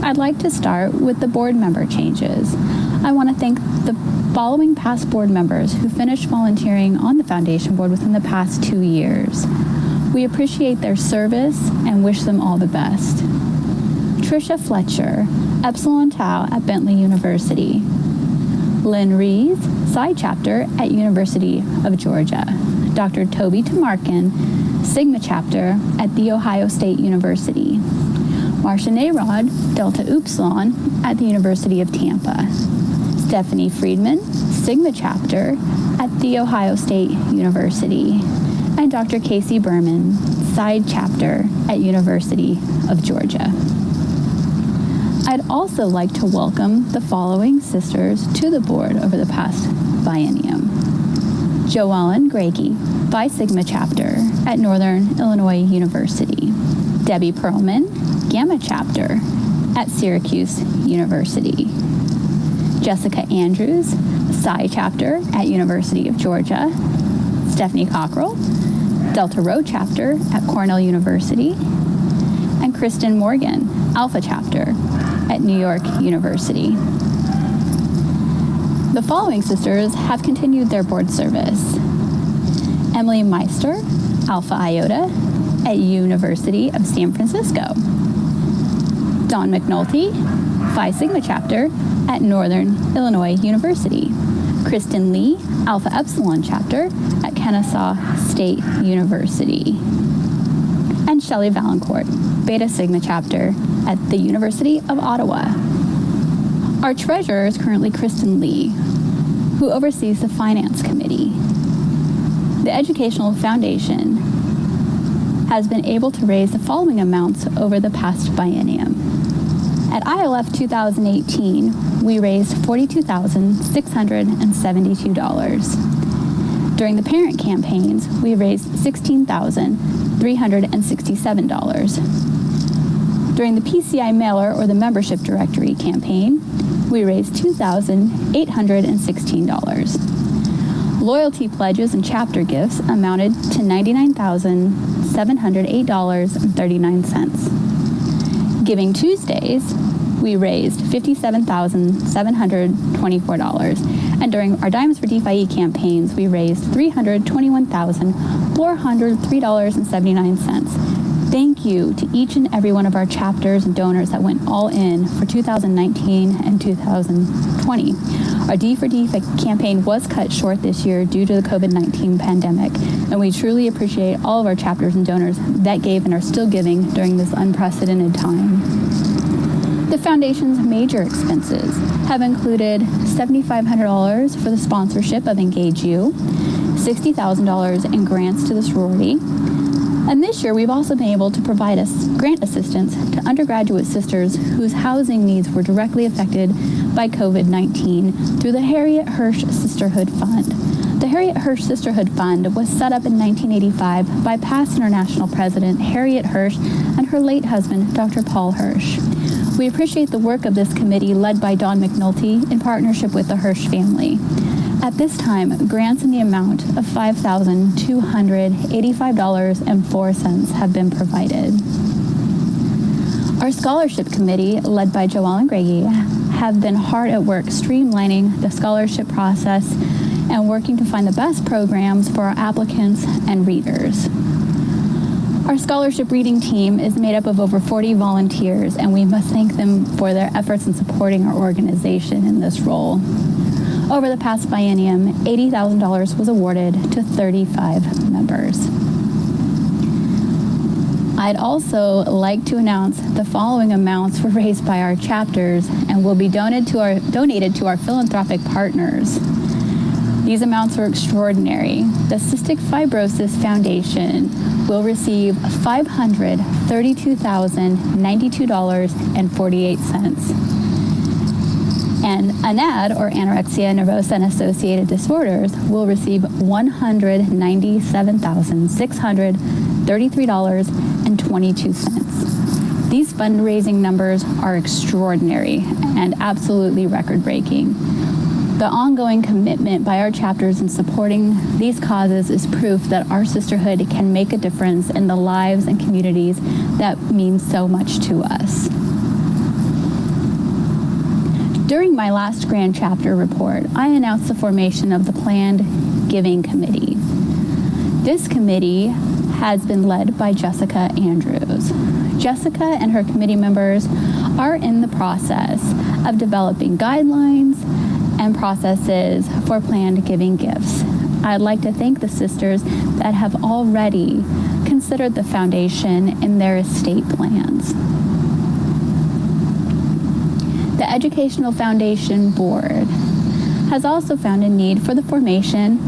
I'd like to start with the board member changes. I want to thank the following past board members who finished volunteering on the foundation board within the past 2 years. We appreciate their service and wish them all the best. Tricia Fletcher, Epsilon Tau at Bentley University. Lynn Rees, Psi Chapter at University of Georgia. Dr. Toby Tamarkin, Sigma Chapter at The Ohio State University. Marcia Narod, Delta Upsilon at the University of Tampa. Stephanie Friedman, Sigma Chapter at The Ohio State University. And Dr. Casey Berman, Psi Chapter at University of Georgia. I'd also like to welcome the following sisters to the board over the past biennium. Joellen Grady, Phi Sigma Chapter at Northern Illinois University. Debbie Perlman, Gamma Chapter at Syracuse University. Jessica Andrews, Psi Chapter at University of Georgia. Stephanie Cockrell, Delta Rho Chapter at Cornell University. And Kristen Morgan, Alpha Chapter at New York University. The following sisters have continued their board service. Emily Meister, Alpha Iota at University of San Francisco. Dawn McNulty, Phi Sigma Chapter at Northern Illinois University. Kristen Lee, Alpha Epsilon Chapter at Kennesaw State University. And Shelley Valancourt, Beta Sigma Chapter at the University of Ottawa. Our treasurer is currently Kristen Lee, who oversees the Finance Committee. The Educational Foundation has been able to raise the following amounts over the past biennium. At ILF 2018, we raised $42,672. During the parent campaigns, we raised $16,367. During the PCI mailer or the membership directory campaign, we raised $2,816. Loyalty pledges and chapter gifts amounted to $99,708.39. Giving Tuesdays, we raised $57,724. And during our Dimes for DeFi campaigns, we raised $321,403.79. Thank you to each and every one of our chapters and donors that went all in for 2019 and 2020. Our D for DeFi campaign was cut short this year due to the COVID-19 pandemic, and we truly appreciate all of our chapters and donors that gave and are still giving during this unprecedented time. The Foundation's major expenses have included $7,500 for the sponsorship of Engage You, $60,000 in grants to the sorority, and this year we've also been able to provide grant assistance to undergraduate sisters whose housing needs were directly affected by COVID-19 through the Harriet Hirsch Sisterhood Fund. The Harriet Hirsch Sisterhood Fund was set up in 1985 by past International President Harriet Hirsch and her late husband, Dr. Paul Hirsch. We appreciate the work of this committee led by Don McNulty in partnership with the Hirsch family. At this time, grants in the amount of $5,285.04 have been provided. Our scholarship committee, led by Joellen Greggy, have been hard at work streamlining the scholarship process and working to find the best programs for our applicants and readers. Our scholarship reading team is made up of over 40 volunteers, and we must thank them for their efforts in supporting our organization in this role. Over the past biennium, $80,000 was awarded to 35 members. I'd also like to announce the following amounts were raised by our chapters and will be donated to our philanthropic partners. These amounts are extraordinary. The Cystic Fibrosis Foundation will receive $532,092.48. And ANAD, or Anorexia Nervosa and Associated Disorders, will receive $197,633.22. These fundraising numbers are extraordinary and absolutely record-breaking. The ongoing commitment by our chapters in supporting these causes is proof that our sisterhood can make a difference in the lives and communities that mean so much to us. During my last Grand Chapter report, I announced the formation of the Planned Giving Committee. This committee has been led by Jessica Andrews. Jessica and her committee members are in the process of developing guidelines and processes for planned giving gifts. I'd like to thank the sisters that have already considered the foundation in their estate plans. The Educational Foundation Board has also found a need for the formation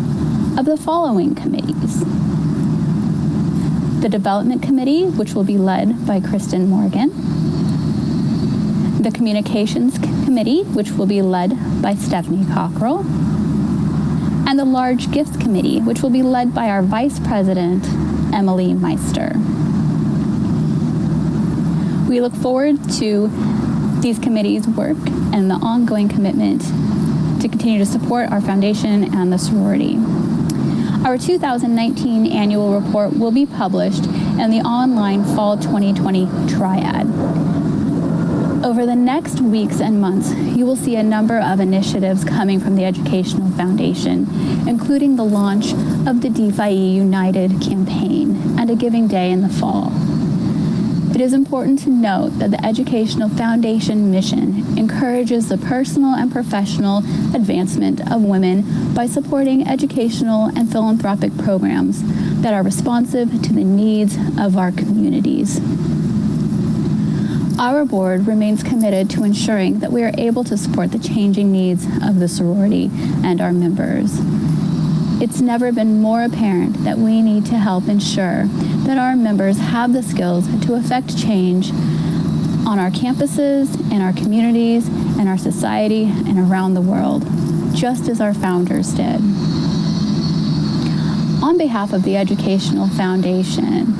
of the following committees. The Development Committee, which will be led by Kristen Morgan. The Communications Committee, which will be led by Stephanie Cockrell. And the Large Gifts Committee, which will be led by our Vice President, Emily Meister. We look forward to these committees' work and the ongoing commitment to continue to support our foundation and the sorority. Our 2019 annual report will be published in the online Fall 2020 Triad. Over the next weeks and months, you will see a number of initiatives coming from the Educational Foundation, including the launch of the DeFi United campaign and a Giving Day in the fall. It is important to note that the Educational Foundation mission encourages the personal and professional advancement of women by supporting educational and philanthropic programs that are responsive to the needs of our communities. Our board remains committed to ensuring that we are able to support the changing needs of the sorority and our members. It's never been more apparent that we need to help ensure that our members have the skills to affect change on our campuses, in our communities, in our society, and around the world, just as our founders did. On behalf of the Educational Foundation,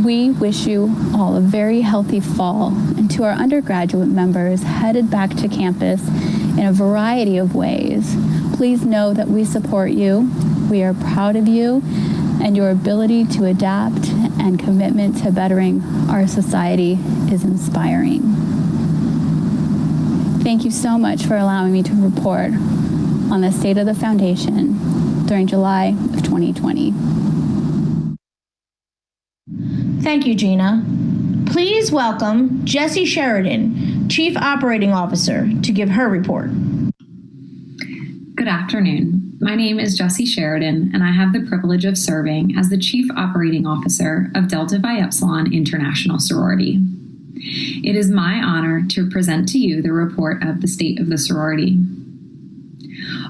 we wish you all a very healthy fall, and to our undergraduate members headed back to campus in a variety of ways, please know that we support you, we are proud of you, and your ability to adapt and commitment to bettering our society is inspiring. Thank you so much for allowing me to report on the state of the foundation during July of 2020. Thank you, Gina. Please welcome Jessie Sheridan, Chief Operating Officer, to give her report. Good afternoon. My name is Jessie Sheridan, and I have the privilege of serving as the Chief Operating Officer of Delta Phi Epsilon International Sorority. It is my honor to present to you the report of the state of the sorority.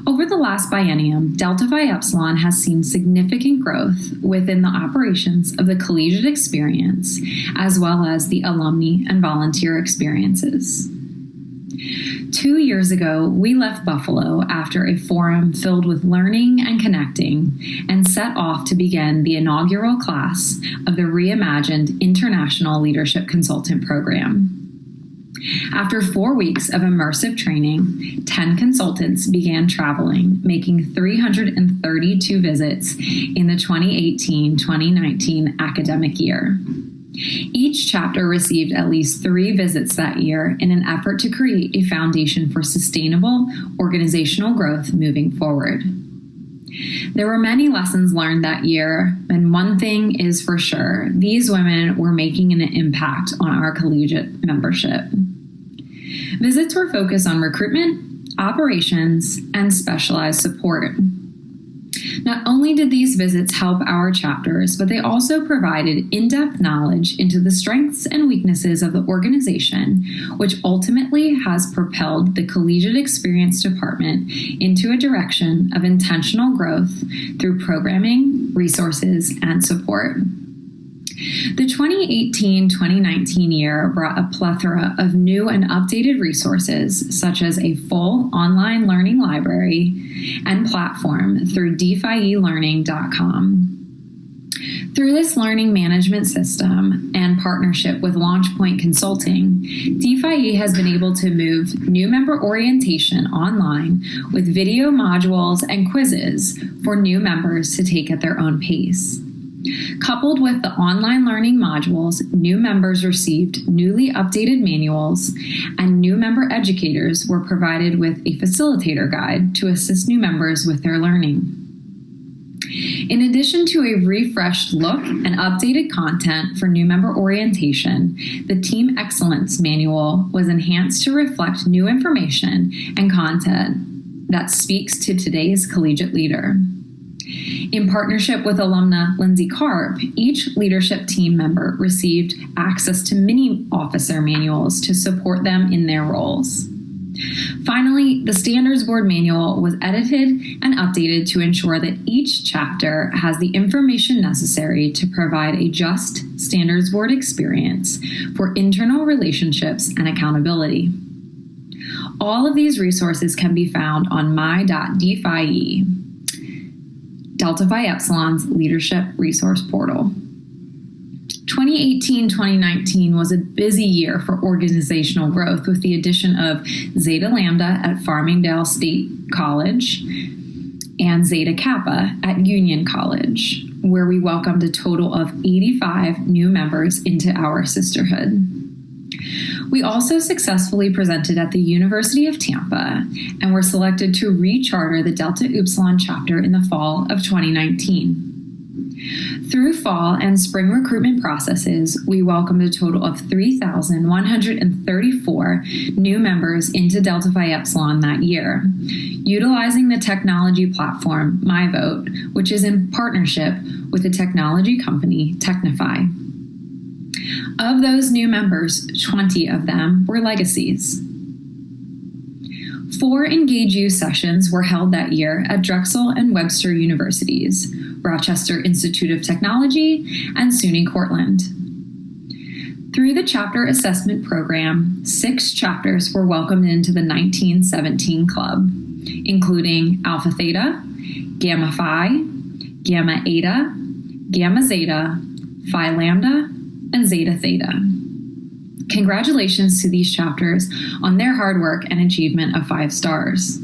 Over the last biennium, Delta Phi Epsilon has seen significant growth within the operations of the collegiate experience, as well as the alumni and volunteer experiences. 2 years ago, we left Buffalo after a forum filled with learning and connecting, and set off to begin the inaugural class of the reimagined International Leadership Consultant Program. After 4 weeks of immersive training, 10 consultants began traveling, making 332 visits in the 2018-2019 academic year. Each chapter received at least 3 visits that year in an effort to create a foundation for sustainable organizational growth moving forward. There were many lessons learned that year, and one thing is for sure, these women were making an impact on our collegiate membership. Visits were focused on recruitment, operations, and specialized support. Not only did these visits help our chapters, but they also provided in-depth knowledge into the strengths and weaknesses of the organization, which ultimately has propelled the Collegiate Experience Department into a direction of intentional growth through programming, resources, and support. The 2018-2019 year brought a plethora of new and updated resources, such as a full online learning library and platform through dphielearning.com. Through this learning management system and partnership with LaunchPoint Consulting, DPHIE has been able to move new member orientation online with video modules and quizzes for new members to take at their own pace. Coupled with the online learning modules, new members received newly updated manuals, and new member educators were provided with a facilitator guide to assist new members with their learning. In addition to a refreshed look and updated content for new member orientation, the Team Excellence Manual was enhanced to reflect new information and content that speaks to today's collegiate leader. In partnership with alumna Lindsay Karp, each leadership team member received access to mini officer manuals to support them in their roles. Finally, the Standards Board Manual was edited and updated to ensure that each chapter has the information necessary to provide a just Standards Board experience for internal relationships and accountability. All of these resources can be found on my.dphiE, Delta Phi Epsilon's leadership resource portal. 2018-2019 was a busy year for organizational growth with the addition of Zeta Lambda at Farmingdale State College and Zeta Kappa at Union College, where we welcomed a total of 85 new members into our sisterhood. We also successfully presented at the University of Tampa and were selected to re-charter the Delta Upsilon chapter in the fall of 2019. Through fall and spring recruitment processes, we welcomed a total of 3,134 new members into Delta Phi Epsilon that year, utilizing the technology platform MyVote, which is in partnership with the technology company Technify. Of those new members, 20 of them were legacies. 4 Engage You sessions were held that year at Drexel and Webster Universities, Rochester Institute of Technology, and SUNY Cortland. Through the chapter assessment program, 6 chapters were welcomed into the 1917 club, including Alpha Theta, Gamma Phi, Gamma Eta, Gamma Zeta, Phi Lambda, and Zeta Theta. Congratulations to these chapters on their hard work and achievement of 5 stars.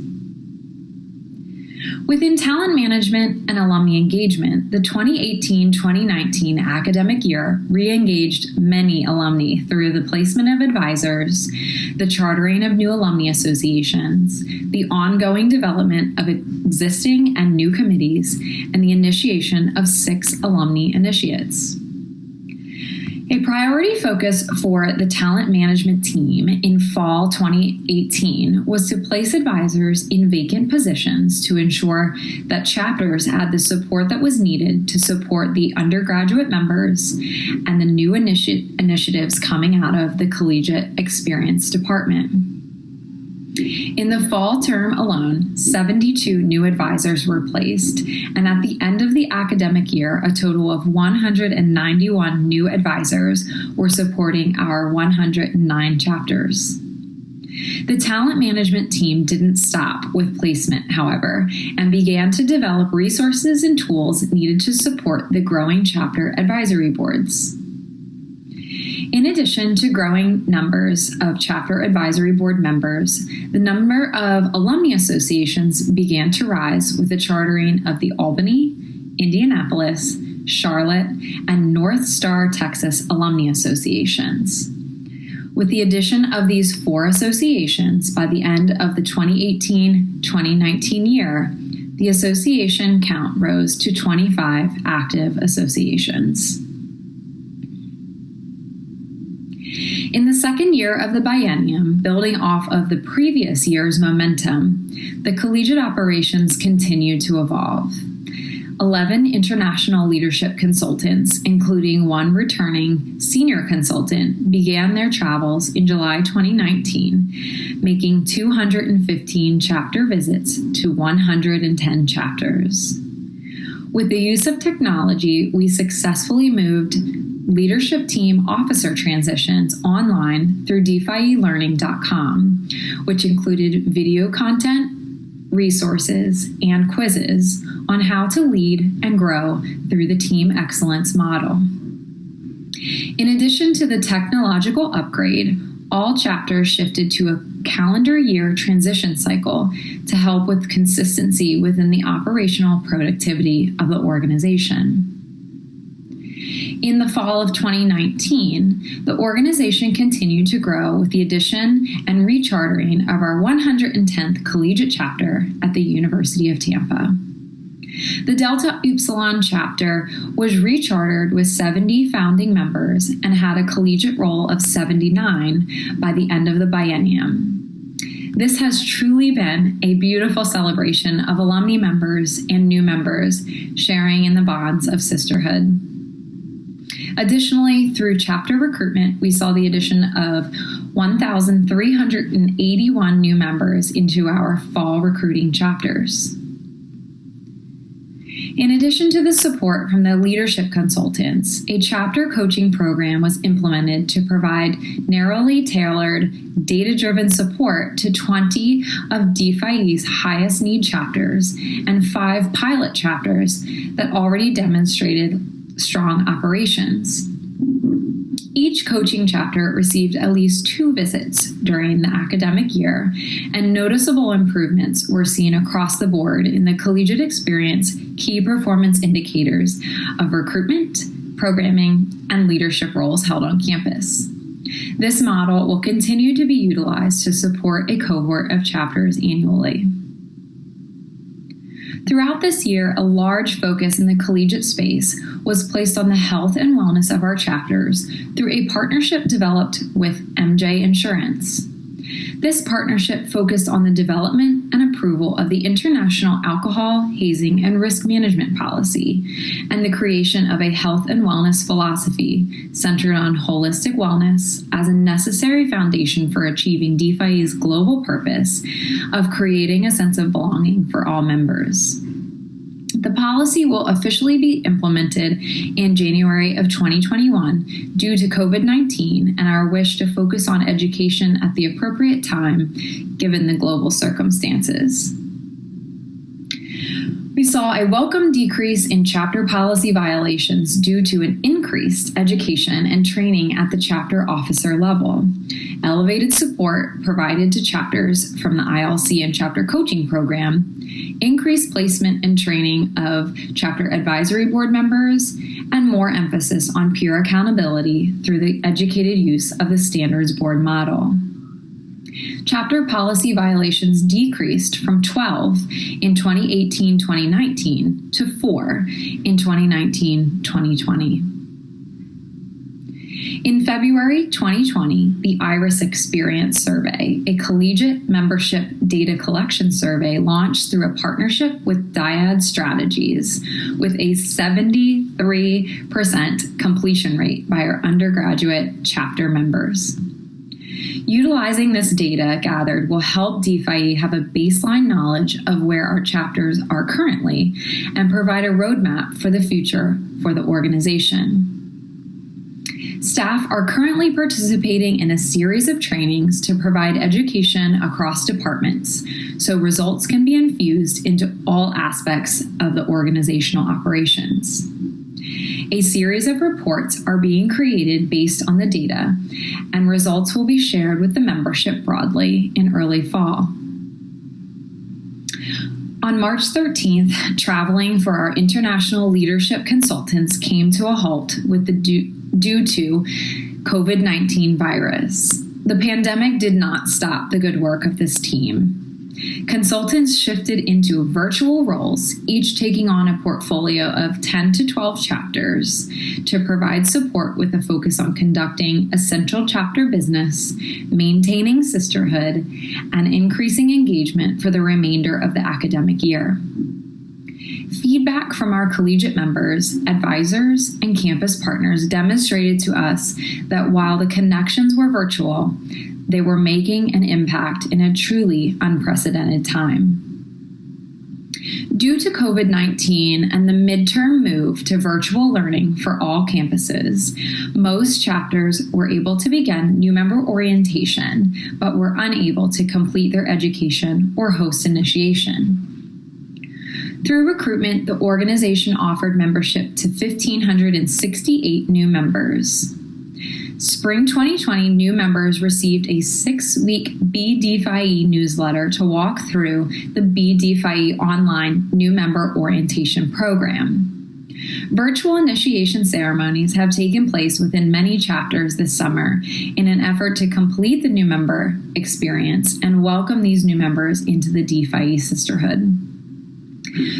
Within talent management and alumni engagement, the 2018-2019 academic year re-engaged many alumni through the placement of advisors, the chartering of new alumni associations, the ongoing development of existing and new committees, and the initiation of 6 alumni initiates. A priority focus for the talent management team in fall 2018 was to place advisors in vacant positions to ensure that chapters had the support that was needed to support the undergraduate members and the new initiatives coming out of the Collegiate Experience Department. In the fall term alone, 72 new advisors were placed, and at the end of the academic year, a total of 191 new advisors were supporting our 109 chapters. The talent management team didn't stop with placement, however, and began to develop resources and tools needed to support the growing chapter advisory boards. In addition to growing numbers of chapter advisory board members, the number of alumni associations began to rise with the chartering of the Albany, Indianapolis, Charlotte, and North Star, Texas alumni associations. With the addition of these 4 associations by the end of the 2018-2019 year, the association count rose to 25 active associations. In the second year of the biennium, building off of the previous year's momentum, the collegiate operations continued to evolve. 11 international leadership consultants, including 1 returning senior consultant, began their travels in July 2019, making 215 chapter visits to 110 chapters. With the use of technology, we successfully moved leadership team officer transitions online through DeFiElearning.com, which included video content, resources, and quizzes on how to lead and grow through the team excellence model. In addition to the technological upgrade, all chapters shifted to a calendar year transition cycle to help with consistency within the operational productivity of the organization. In the fall of 2019, the organization continued to grow with the addition and rechartering of our 110th collegiate chapter at the University of Tampa. The Delta Epsilon chapter was rechartered with 70 founding members and had a collegiate roll of 79 by the end of the biennium. This has truly been a beautiful celebration of alumni members and new members sharing in the bonds of sisterhood. Additionally, through chapter recruitment, we saw the addition of 1,381 new members into our fall recruiting chapters. In addition to the support from the leadership consultants, a chapter coaching program was implemented to provide narrowly tailored, data-driven support to 20 of DeFi's highest need chapters and 5 pilot chapters that already demonstrated strong operations. Each coaching chapter received at least 2 visits during the academic year, and noticeable improvements were seen across the board in the collegiate experience key performance indicators of recruitment, programming, and leadership roles held on campus. This model will continue to be utilized to support a cohort of chapters annually. Throughout this year, a large focus in the collegiate space was placed on the health and wellness of our chapters through a partnership developed with MJ Insurance. This partnership focused on the development and approval of the International Alcohol, Hazing, and Risk Management Policy and the creation of a health and wellness philosophy centered on holistic wellness as a necessary foundation for achieving DPhiE's global purpose of creating a sense of belonging for all members. The policy will officially be implemented in January of 2021 due to COVID-19 and our wish to focus on education at the appropriate time given the global circumstances. We saw a welcome decrease in chapter policy violations due to an increased education and training at the chapter officer level, elevated support provided to chapters from the ILC and chapter coaching program, increased placement and training of chapter advisory board members, and more emphasis on peer accountability through the educated use of the standards board model. Chapter policy violations decreased from 12 in 2018-2019 to 4 in 2019-2020. In February 2020, the IRIS Experience Survey, a collegiate membership data collection survey launched through a partnership with Dyad Strategies with a 73% completion rate by our undergraduate chapter members. Utilizing this data gathered will help DPhiE have a baseline knowledge of where our chapters are currently and provide a roadmap for the future for the organization. Staff are currently participating in a series of trainings to provide education across departments so results can be infused into all aspects of the organizational operations. A series of reports are being created based on the data, and results will be shared with the membership broadly in early fall. On March 13th, traveling for our international leadership consultants came to a halt with the due to COVID-19 virus. The pandemic did not stop the good work of this team. Consultants shifted into virtual roles, each taking on a portfolio of 10 to 12 chapters to provide support with a focus on conducting essential chapter business, maintaining sisterhood, and increasing engagement for the remainder of the academic year. Feedback from our collegiate members, advisors, and campus partners demonstrated to us that while the connections were virtual, they were making an impact in a truly unprecedented time. Due to COVID-19 and the midterm move to virtual learning for all campuses, most chapters were able to begin new member orientation, but were unable to complete their education or host initiation. Through recruitment, the organization offered membership to 1,568 new members. Spring 2020 new members received a 6-week BDPhiE newsletter to walk through the BDPhiE online new member orientation program. Virtual initiation ceremonies have taken place within many chapters this summer in an effort to complete the new member experience and welcome these new members into the DPhiE sisterhood.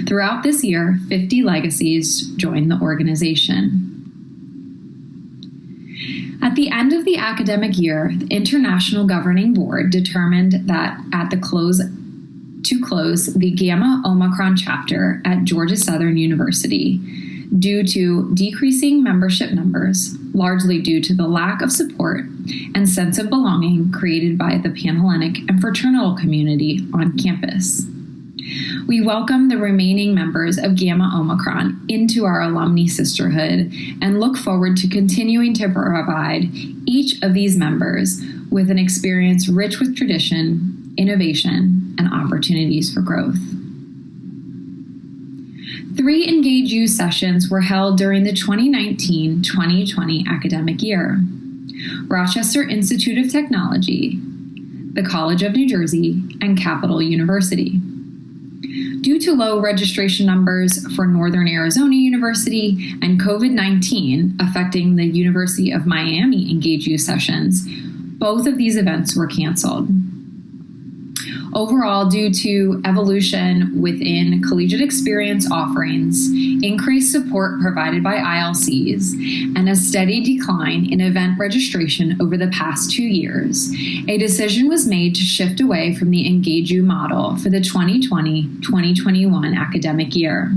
Throughout this year, 50 legacies joined the organization. At the end of the academic year, the International Governing Board determined that to close the Gamma Omicron chapter at Georgia Southern University due to decreasing membership numbers, largely due to the lack of support and sense of belonging created by the Panhellenic and Fraternal community on campus. We welcome the remaining members of Gamma Omicron into our alumni sisterhood and look forward to continuing to provide each of these members with an experience rich with tradition, innovation, and opportunities for growth. 3 Engage You sessions were held during the 2019-2020 academic year. Rochester Institute of Technology, the College of New Jersey, and Capital University. Due to low registration numbers for Northern Arizona University and COVID-19 affecting the University of Miami Engage You sessions, both of these events were canceled. Overall, due to evolution within collegiate experience offerings, increased support provided by ILCs, and a steady decline in event registration over the past 2 years, a decision was made to shift away from the Engage You model for the 2020-2021 academic year.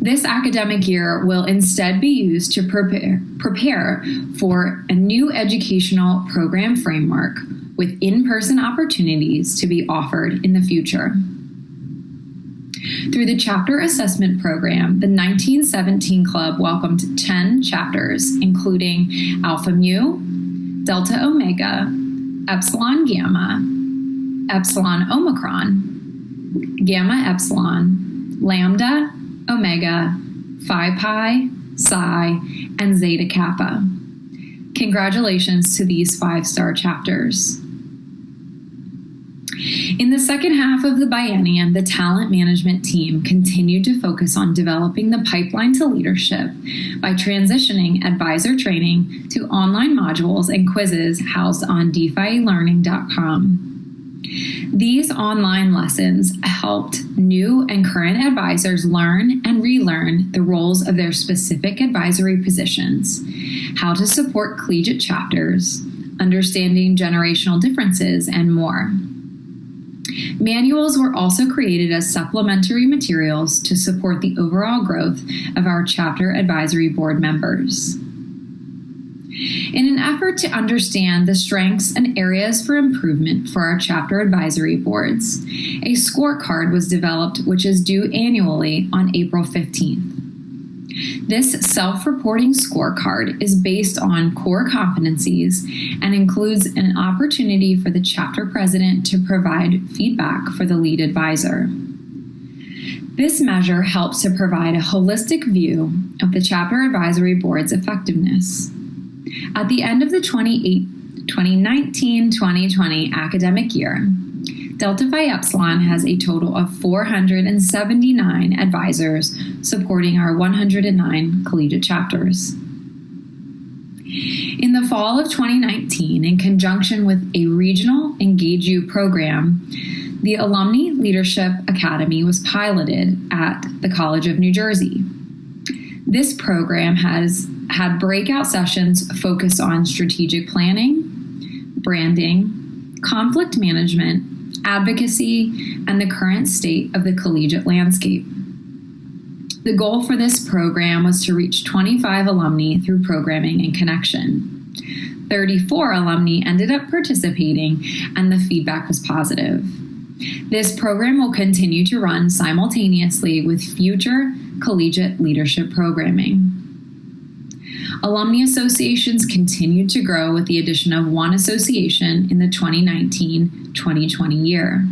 This academic year will instead be used to prepare for a new educational program framework with in-person opportunities to be offered in the future. Through the Chapter Assessment Program, the 1917 Club welcomed 10 chapters, including Alpha Mu, Delta Omega, Epsilon Gamma, Epsilon Omicron, Gamma Epsilon, Lambda, Omega, Phi Pi, Psi, and Zeta Kappa. Congratulations to these 5-star chapters. In the second half of the biennium, the talent management team continued to focus on developing the pipeline to leadership by transitioning advisor training to online modules and quizzes housed on DeFiLearning.com. These online lessons helped new and current advisors learn and relearn the roles of their specific advisory positions, how to support collegiate chapters, understanding generational differences, and more. Manuals were also created as supplementary materials to support the overall growth of our chapter advisory board members. In an effort to understand the strengths and areas for improvement for our chapter advisory boards, a scorecard was developed which is due annually on April 15th. This self-reporting scorecard is based on core competencies and includes an opportunity for the chapter president to provide feedback for the lead advisor. This measure helps to provide a holistic view of the chapter advisory board's effectiveness. At the end of the 2019-2020 academic year, Delta Phi Epsilon has a total of 479 advisors supporting our 109 collegiate chapters. In the fall of 2019, in conjunction with a regional Engage You program, the Alumni Leadership Academy was piloted at the College of New Jersey. This program has had breakout sessions focused on strategic planning, branding, conflict management, advocacy, and the current state of the collegiate landscape. The goal for this program was to reach 25 alumni through programming and connection. 34 alumni ended up participating, and the feedback was positive. This program will continue to run simultaneously with future collegiate leadership programming. Alumni associations continued to grow with the addition of one association in the 2019-2020 year.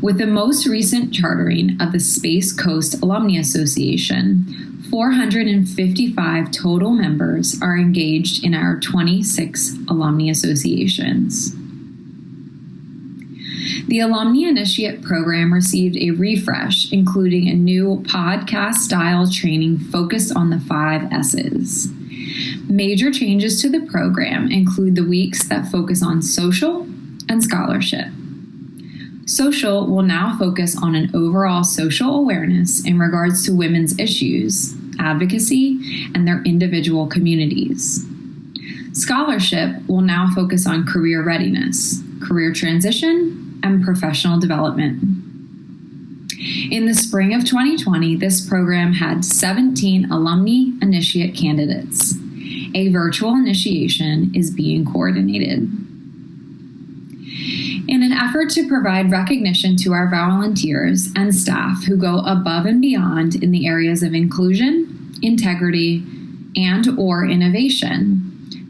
With the most recent chartering of the Space Coast Alumni Association, 455 total members are engaged in our 26 alumni associations. The Alumni Initiate program received a refresh, including a new podcast-style training focused on the 5 S's. Major changes to the program include the weeks that focus on social and scholarship. Social will now focus on an overall social awareness in regards to women's issues, advocacy, and their individual communities. Scholarship will now focus on career readiness, career transition, and professional development. In the spring of 2020, this program had 17 alumni initiate candidates. A virtual initiation is being coordinated. In an effort to provide recognition to our volunteers and staff who go above and beyond in the areas of inclusion, integrity, and/or innovation,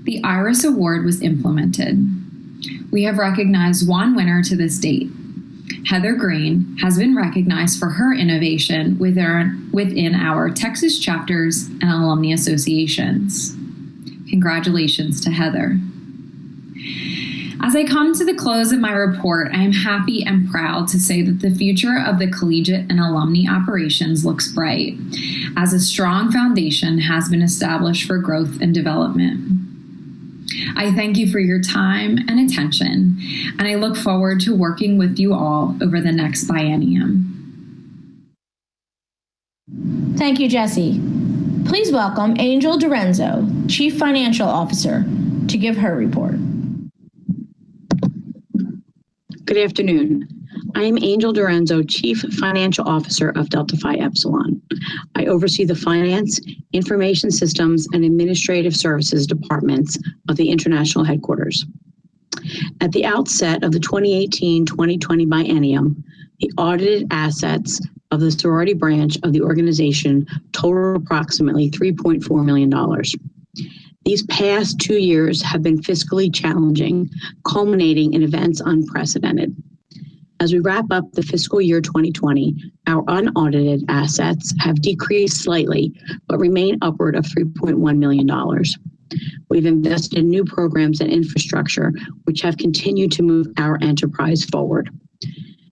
the IRIS Award was implemented. We have recognized one winner to this date. Heather Green has been recognized for her innovation within our Texas chapters and alumni associations. Congratulations to Heather. As I come to the close of my report, I am happy and proud to say that the future of the collegiate and alumni operations looks bright, as a strong foundation has been established for growth and development. I thank you for your time and attention, and I look forward to working with you all over the next biennium. Thank you, Jessie. Please welcome Angel Dorenzo, Chief Financial Officer, to give her report. Good afternoon. I am Angel Dorenzo, Chief Financial Officer of Delta Phi Epsilon. I oversee the Finance, Information Systems, and Administrative Services departments of the International Headquarters. At the outset of the 2018-2020 biennium, the audited assets of the sorority branch of the organization total approximately $3.4 million. These past 2 years have been fiscally challenging, culminating in events unprecedented. As we wrap up the fiscal year 2020, our unaudited assets have decreased slightly, but remain upward of $3.1 million. We've invested in new programs and infrastructure, which have continued to move our enterprise forward.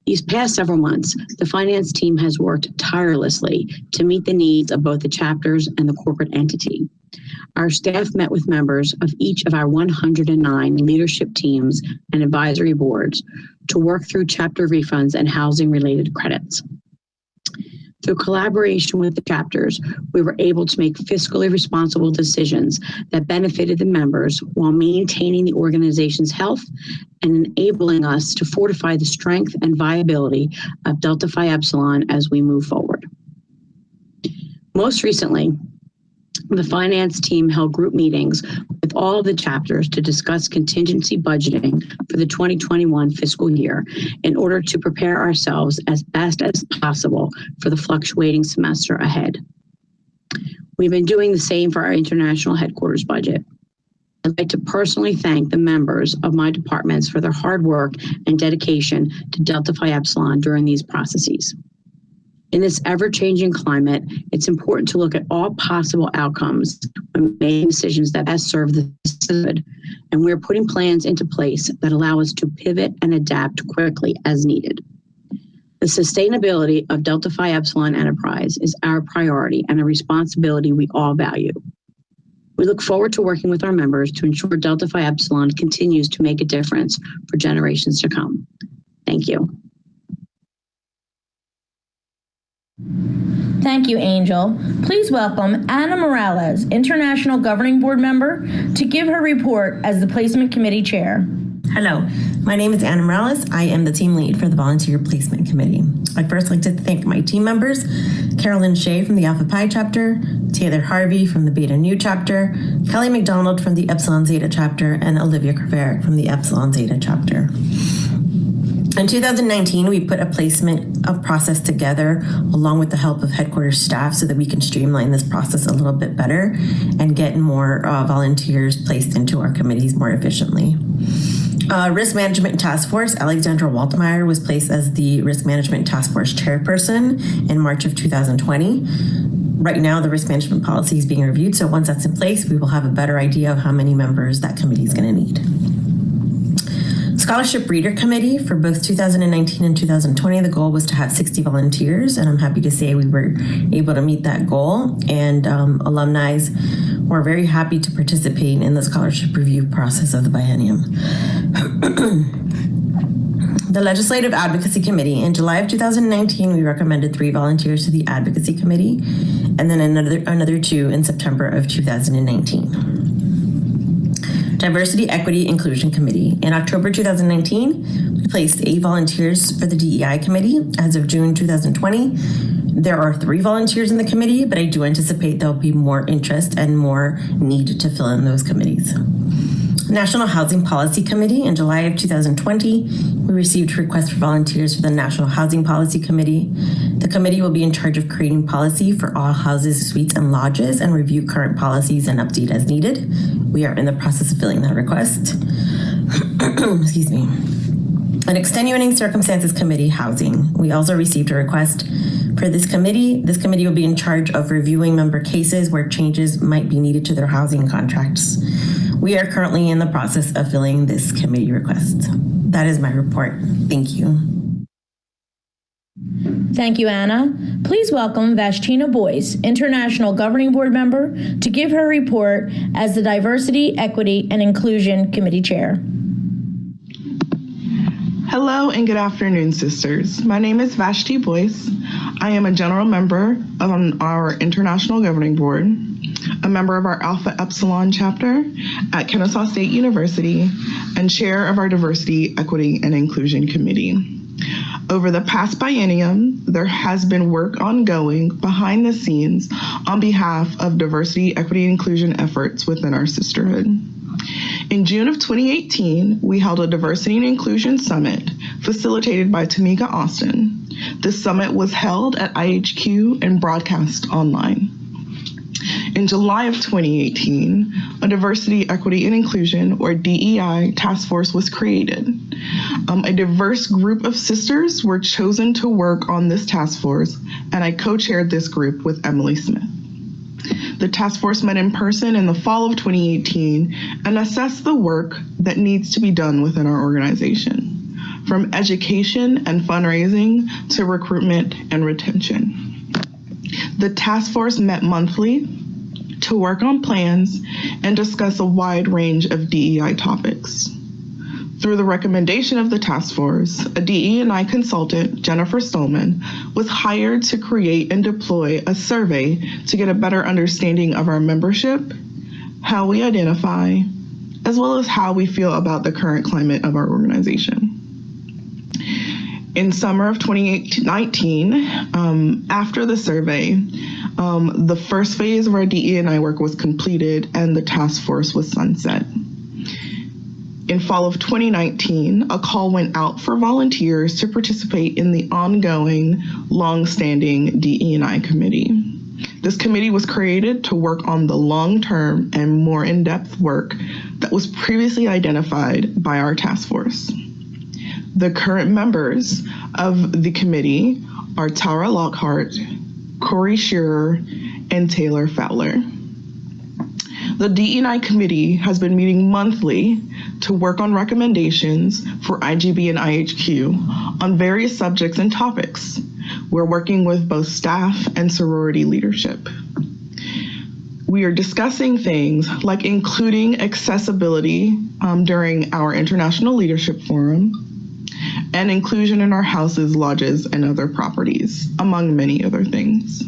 These past several months, the finance team has worked tirelessly to meet the needs of both the chapters and the corporate entity. Our staff met with members of each of our 109 leadership teams and advisory boards to work through chapter refunds and housing-related credits. Through collaboration with the chapters, we were able to make fiscally responsible decisions that benefited the members while maintaining the organization's health and enabling us to fortify the strength and viability of Delta Phi Epsilon as we move forward. Most recently, the finance team held group meetings with all of the chapters to discuss contingency budgeting for the 2021 fiscal year in order to prepare ourselves as best as possible for the fluctuating semester ahead. We've been doing the same for our international headquarters budget. I'd like to personally thank the members of my departments for their hard work and dedication to Delta Phi Epsilon during these processes. In this ever-changing climate, it's important to look at all possible outcomes when making decisions that best serve the good, and we're putting plans into place that allow us to pivot and adapt quickly as needed. The sustainability of Delta Phi Epsilon Enterprise is our priority and a responsibility we all value. We look forward to working with our members to ensure Delta Phi Epsilon continues to make a difference for generations to come. Thank you. Thank you, Angel. Please welcome Ana Morales, International Governing Board member, to give her report as the Placement Committee Chair. Hello, my name is Ana Morales. I am the team lead for the Volunteer Placement Committee. I'd first like to thank my team members, Carolyn Shea from the Alpha Pi chapter, Taylor Harvey from the Beta Nu chapter, Kelly McDonald from the Epsilon Zeta chapter, and Olivia Kraverick from the Epsilon Zeta chapter. In 2019, we put a placement of process together along with the help of headquarters staff so that we can streamline this process a little bit better and get more volunteers placed into our committees more efficiently. Risk Management Task Force, Alexandra Waltmeyer was placed as the Risk Management Task Force chairperson in March of 2020. Right now, the risk management policy is being reviewed, so once that's in place, we will have a better idea of how many members that committee is going to need. Scholarship Reader Committee for both 2019 and 2020, the goal was to have 60 volunteers, and I'm happy to say we were able to meet that goal, and alumni were very happy to participate in the scholarship review process of the biennium. The Legislative Advocacy Committee, in July of 2019, we recommended 3 volunteers to the Advocacy Committee, and then another 2 in September of 2019. Diversity, Equity, Inclusion Committee. In October 2019, we placed 8 volunteers for the DEI Committee. As of June 2020, there are 3 volunteers in the committee, but I do anticipate there'll be more interest and more need to fill in those committees. National Housing Policy Committee. In July of 2020, we received requests for volunteers for the National Housing Policy Committee. The committee will be in charge of creating policy for all houses, suites, and lodges and review current policies and update as needed. We are in the process of filling that request. Excuse me. An Extenuating Circumstances Committee, Housing. We also received a request for this committee. This committee will be in charge of reviewing member cases where changes might be needed to their housing contracts. We are currently in the process of filling this committee request. That is my report. Thank you. Thank you, Anna. Please welcome Vashtina Boyce, International Governing Board member, to give her report as the Diversity, Equity, and Inclusion Committee Chair. Hello and good afternoon, sisters. My name is Vashti Boyce. I am a general member of our International Governing Board, a member of our Alpha Epsilon chapter at Kennesaw State University, and chair of our Diversity, Equity, and Inclusion Committee. Over the past biennium, there has been work ongoing behind the scenes on behalf of diversity, equity, and inclusion efforts within our sisterhood. In June of 2018, we held a Diversity and Inclusion Summit facilitated by Tamika Austin. This summit was held at IHQ and broadcast online. In July of 2018, a Diversity, Equity, and Inclusion, or DEI, task force was created. A diverse group of sisters were chosen to work on this task force, and I co-chaired this group with Emily Smith. The task force met in person in the fall of 2018 and assessed the work that needs to be done within our organization, from education and fundraising to recruitment and retention. The task force met monthly to work on plans and discuss a wide range of DEI topics. Through the recommendation of the task force, a DE&I consultant, Jennifer Stolman, was hired to create and deploy a survey to get a better understanding of our membership, how we identify, as well as how we feel about the current climate of our organization. In summer of 2019, after the survey, the first phase of our DE&I work was completed and the task force was sunset. In fall of 2019, a call went out for volunteers to participate in the ongoing, long-standing DE&I committee. This committee was created to work on the long-term and more in-depth work that was previously identified by our task force. The current members of the committee are Tara Lockhart, Corey Shearer, and Taylor Fowler. The DE&I committee has been meeting monthly to work on recommendations for IGB and IHQ on various subjects and topics. We're working with both staff and sorority leadership. We are discussing things like including accessibility during our International Leadership Forum and inclusion in our houses, lodges, and other properties, among many other things.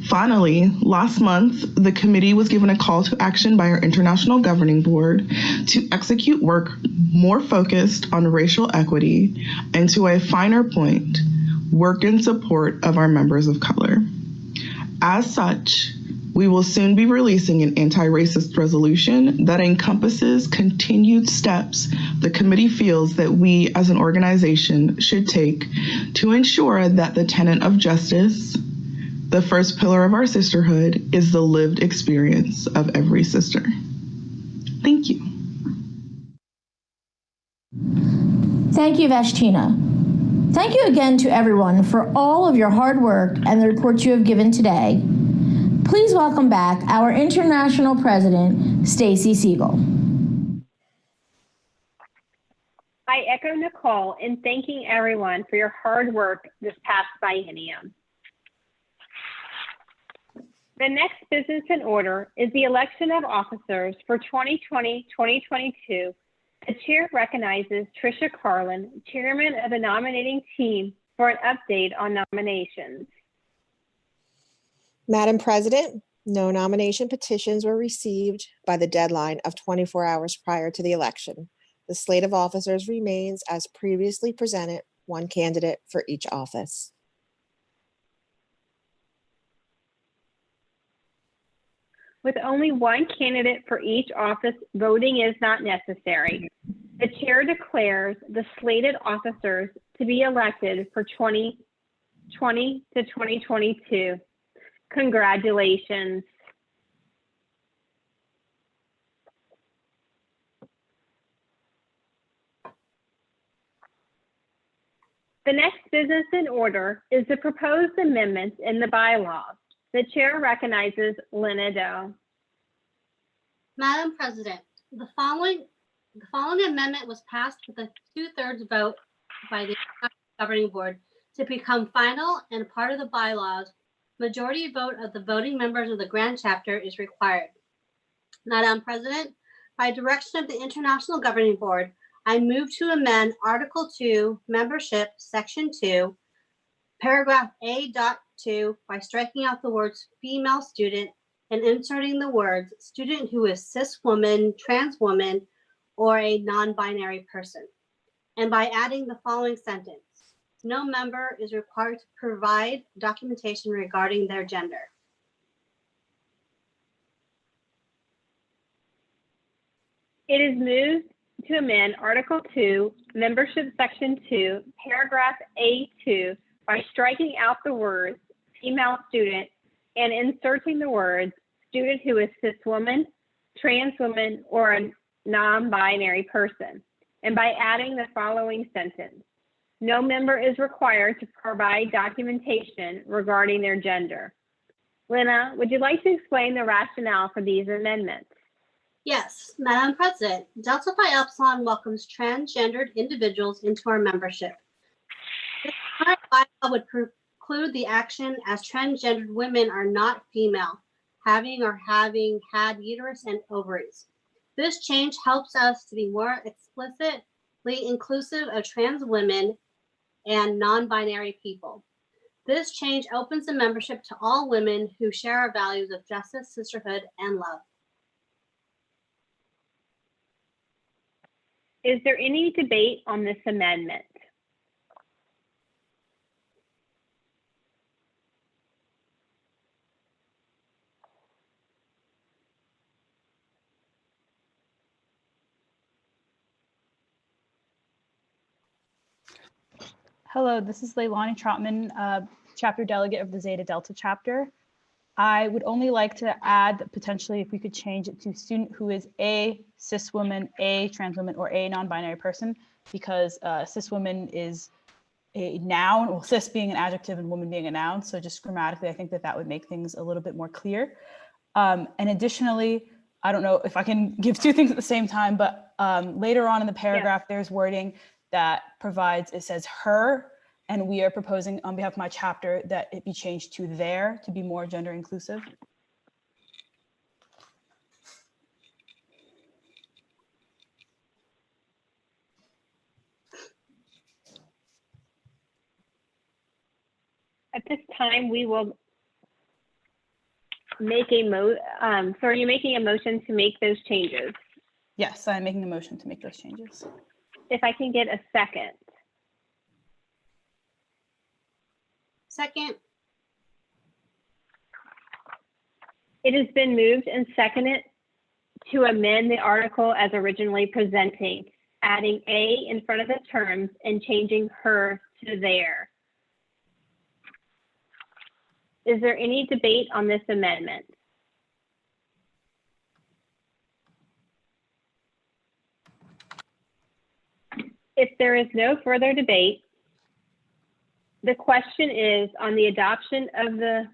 Finally, last month, the committee was given a call to action by our International Governing Board to execute work more focused on racial equity and, to a finer point, work in support of our members of color. As such, we will soon be releasing an anti-racist resolution that encompasses continued steps the committee feels that we as an organization should take to ensure that the tenet of justice, the first pillar of our sisterhood, is the lived experience of every sister. Thank you. Thank you, Vashtina. Thank you again to everyone for all of your hard work and the reports you have given today. Please welcome back our International President, Stacy Siegel. I echo Nicole in thanking everyone for your hard work this past biennium. The next business in order is the election of officers for 2020-2022. The chair recognizes Tricia Carlin, chairman of the nominating team, for an update on nominations. Madam President, no nomination petitions were received by the deadline of 24 hours prior to the election. The slate of officers remains as previously presented, one candidate for each office. With only one candidate for each office, voting is not necessary. The chair declares the slated officers to be elected for 2020 to 2022. Congratulations. The next business in order is the proposed amendments in the bylaws. The chair recognizes Lynn Doe. Madam President, the following amendment was passed with a 2/3 vote by the Governing Board To become final and part of the bylaws, majority vote of the voting members of the Grand Chapter is required. Madam President, by direction of the International Governing Board, I move to amend Article 2, Membership, Section 2, Paragraph A.2 by striking out the words female student and inserting the words student who is cis woman, trans woman, or a non-binary person, and by adding the following sentence. No member is required to provide documentation regarding their gender. It is moved to amend Article 2, Membership Section 2, Paragraph A2 by striking out the words female student and inserting the words student who is cis woman, trans woman, or a non-binary person, and by adding the following sentence. No member is required to provide documentation regarding their gender. Lena, would you like to explain the rationale for these amendments? Yes, Madam President, Delta Phi Epsilon welcomes transgendered individuals into our membership. This current bylaw would preclude the action as transgendered women are not female, having had uterus and ovaries. This change helps us to be more explicitly inclusive of trans women and non-binary people. This change opens the membership to all women who share our values of justice, sisterhood, and love. Is there any debate on this amendment? Hello, this is Leilani Trotman, chapter delegate of the Zeta Delta chapter. I would only like to add that potentially if we could change it to student who is a cis woman, a trans woman, or a non-binary person, because cis woman is a noun, well, cis being an adjective and woman being a noun. So just grammatically, I think that that would make things a little bit more clear. And additionally, I don't know if I can give two things at the same time, but later on in the paragraph, there's wording that provides, it says her, and we are proposing on behalf of my chapter that it be changed to their to be more gender inclusive. At this time, we will make a so are you making a motion to make those changes? Yes, I'm making a motion to make those changes. If I can get a second. Second. It has been moved and seconded to amend the article as originally presenting, adding a in front of the terms and changing her to their. Is there any debate on this amendment? If there is no further debate, the question is on the adoption of the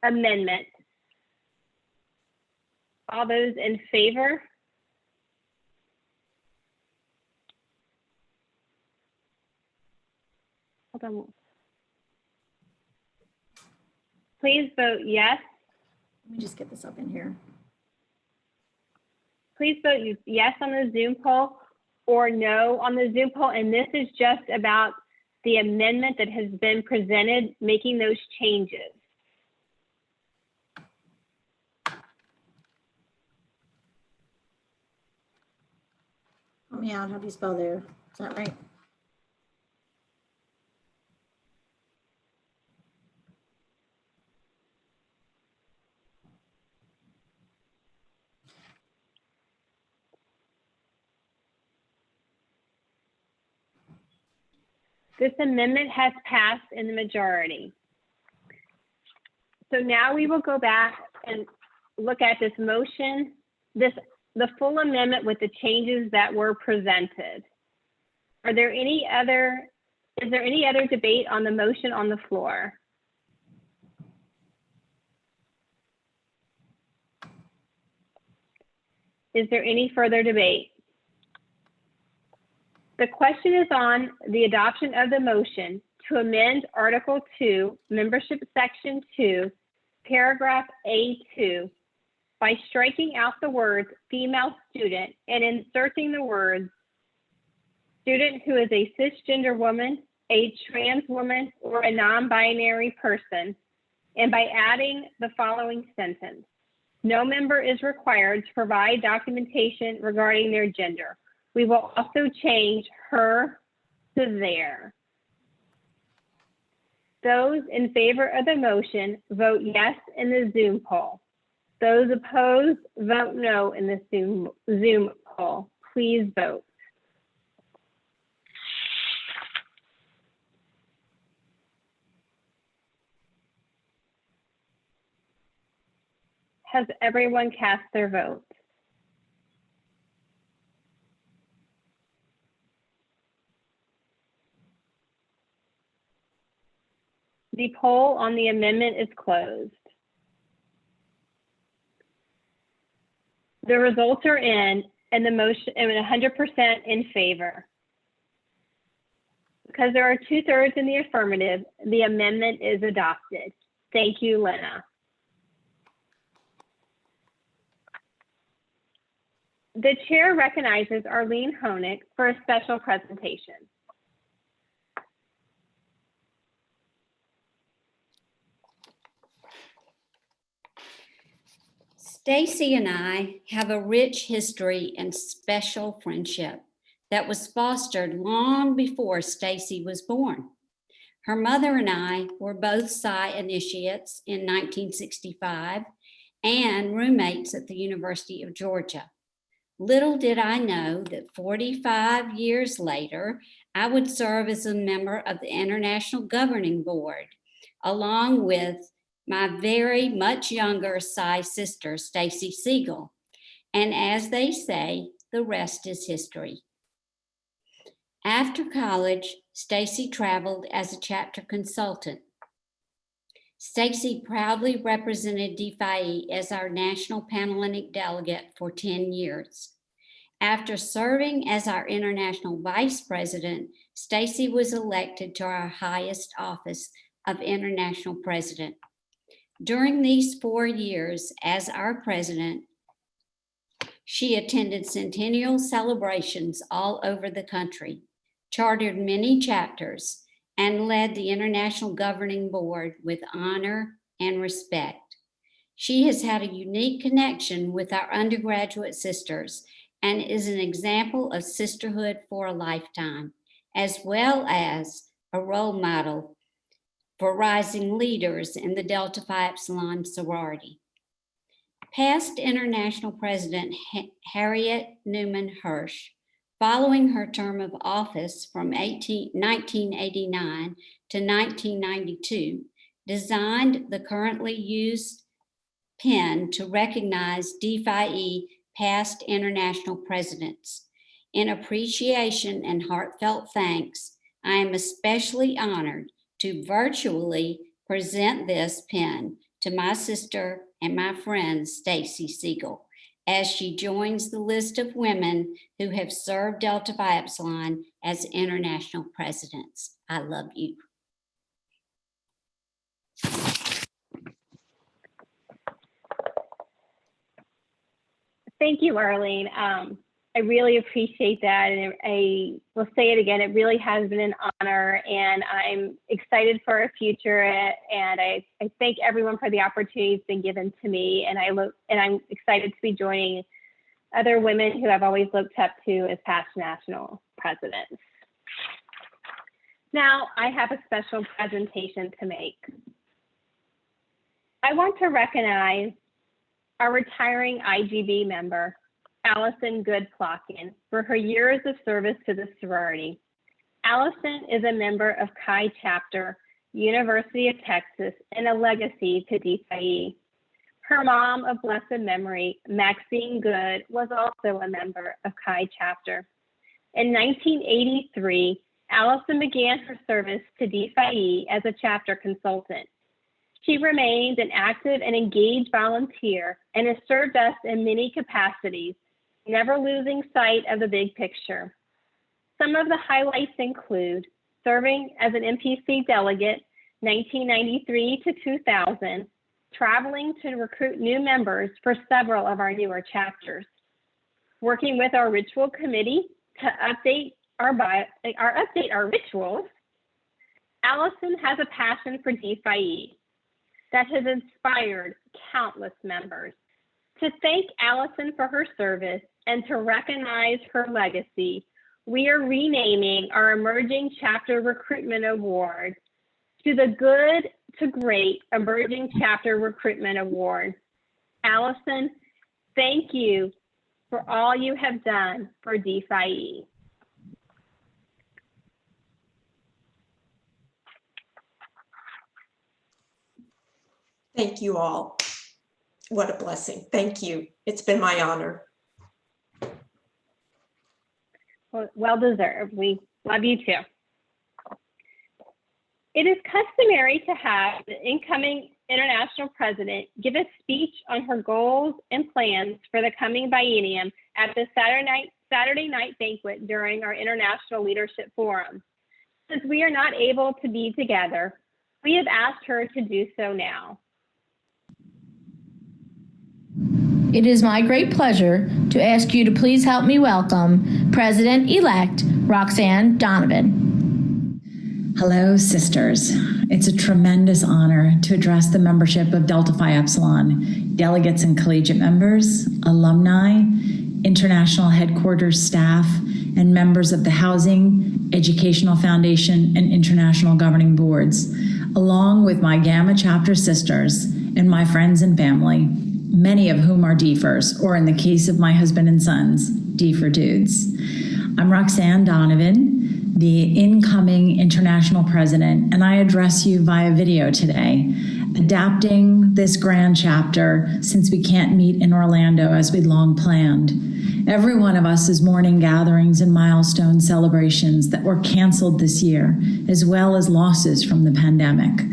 amendment. All those in favor? Hold on. Please vote yes. Let me just get this up in here. Please vote yes on the Zoom poll or no on the Zoom poll. And this is just about the amendment that has been presented, making those changes. Help me out. How do you spell there? Is that right? This amendment has passed in the majority. So now we will go back and look at this motion, the full amendment with the changes that were presented. Is there any other debate on the motion on the floor? Is there any further debate? The question is on the adoption of the motion to amend Article 2, Membership Section 2, Paragraph A2, by striking out the words female student and inserting the words student who is a cisgender woman, a trans woman, or a non-binary person, and by adding the following sentence. No member is required to provide documentation regarding their gender. We will also change her to their. Those in favor of the motion vote yes in the Zoom poll. Those opposed vote no in the Zoom poll. Please vote. Has everyone cast their vote? The poll on the amendment is closed. The results are in, and the motion, and 100% in favor. Because there are 2/3 in the affirmative, the amendment is adopted. Thank you, Lena. The chair recognizes Arlene Honig for a special presentation. Stacy and I have a rich history and special friendship that was fostered long before Stacy was born. Her mother and I were both Psi initiates in 1965 and roommates at the University of Georgia. Little did I know that 45 years later, I would serve as a member of the International Governing Board, along with my very much younger Psi sister, Stacy Siegel. And as they say, the rest is history. After college, Stacy traveled as a chapter consultant. Stacy proudly represented DPHI as our National Panhellenic Delegate for 10 years. After serving as our International Vice President, Stacy was elected to our highest office of International President. During these 4 years as our president, she attended centennial celebrations all over the country, chartered many chapters, and led the International Governing Board with honor and respect. She has had a unique connection with our undergraduate sisters and is an example of sisterhood for a lifetime, as well as a role model for rising leaders in the Delta Phi Epsilon sorority. Past International President Harriet Newman Hirsch, following her term of office from 1989 to 1992, designed the currently used pin to recognize DPHI past international presidents. In appreciation and heartfelt thanks, I am especially honored to virtually present this pin to my sister and my friend, Stacy Siegel, as she joins the list of women who have served Delta Phi Epsilon as international presidents. I love you. Thank you, Arlene. I really appreciate that. And I will say it again, it really has been an honor, and I'm excited for our future. And I thank everyone for the opportunity that's been given to me. And I'm excited to be joining other women who I've always looked up to as past national presidents. Now I have a special presentation to make. I want to recognize our retiring IGB member, Allison Good-Plotkin, for her years of service to the sorority. Allison is a member of Chi Chapter, University of Texas, and a legacy to DPHI. Her mom of blessed memory, Maxine Good, was also a member of Chi Chapter. In 1983, Allison began her service to DPHI as a chapter consultant. She remained an active and engaged volunteer and has served us in many capacities, never losing sight of the big picture. Some of the highlights include serving as an MPC delegate 1993 to 2000, traveling to recruit new members for several of our newer chapters, working with our ritual committee to update our rituals. Allison has a passion for DPHE that has inspired countless members. To thank Allison for her service and to recognize her legacy, we are renaming our Emerging Chapter Recruitment Award to the Good to Great Emerging Chapter Recruitment Award. Allison, thank you for all you have done for DPHE. Thank you all. What a blessing. Thank you. It's been my honor. Well deserved. We love you too. It is customary to have the incoming international president give a speech on her goals and plans for the coming biennium at the Saturday night banquet during our International Leadership Forum. Since we are not able to be together, we have asked her to do so now. It is my great pleasure to ask you to please help me welcome President-elect Roxanne Donovan. Hello, sisters. It's a tremendous honor to address the membership of Delta Phi Epsilon, delegates and collegiate members, alumni, international headquarters staff, and members of the Housing, Educational Foundation, and International Governing Boards, along with my Gamma chapter sisters and my friends and family, many of whom are DFers, or in the case of my husband and sons, D for dudes. I'm Roxanne Donovan, the incoming international president, and I address you via video today, adapting this grand chapter since we can't meet in Orlando as we'd long planned. Every one of us is mourning gatherings and milestone celebrations that were canceled this year, as well as losses from the pandemic.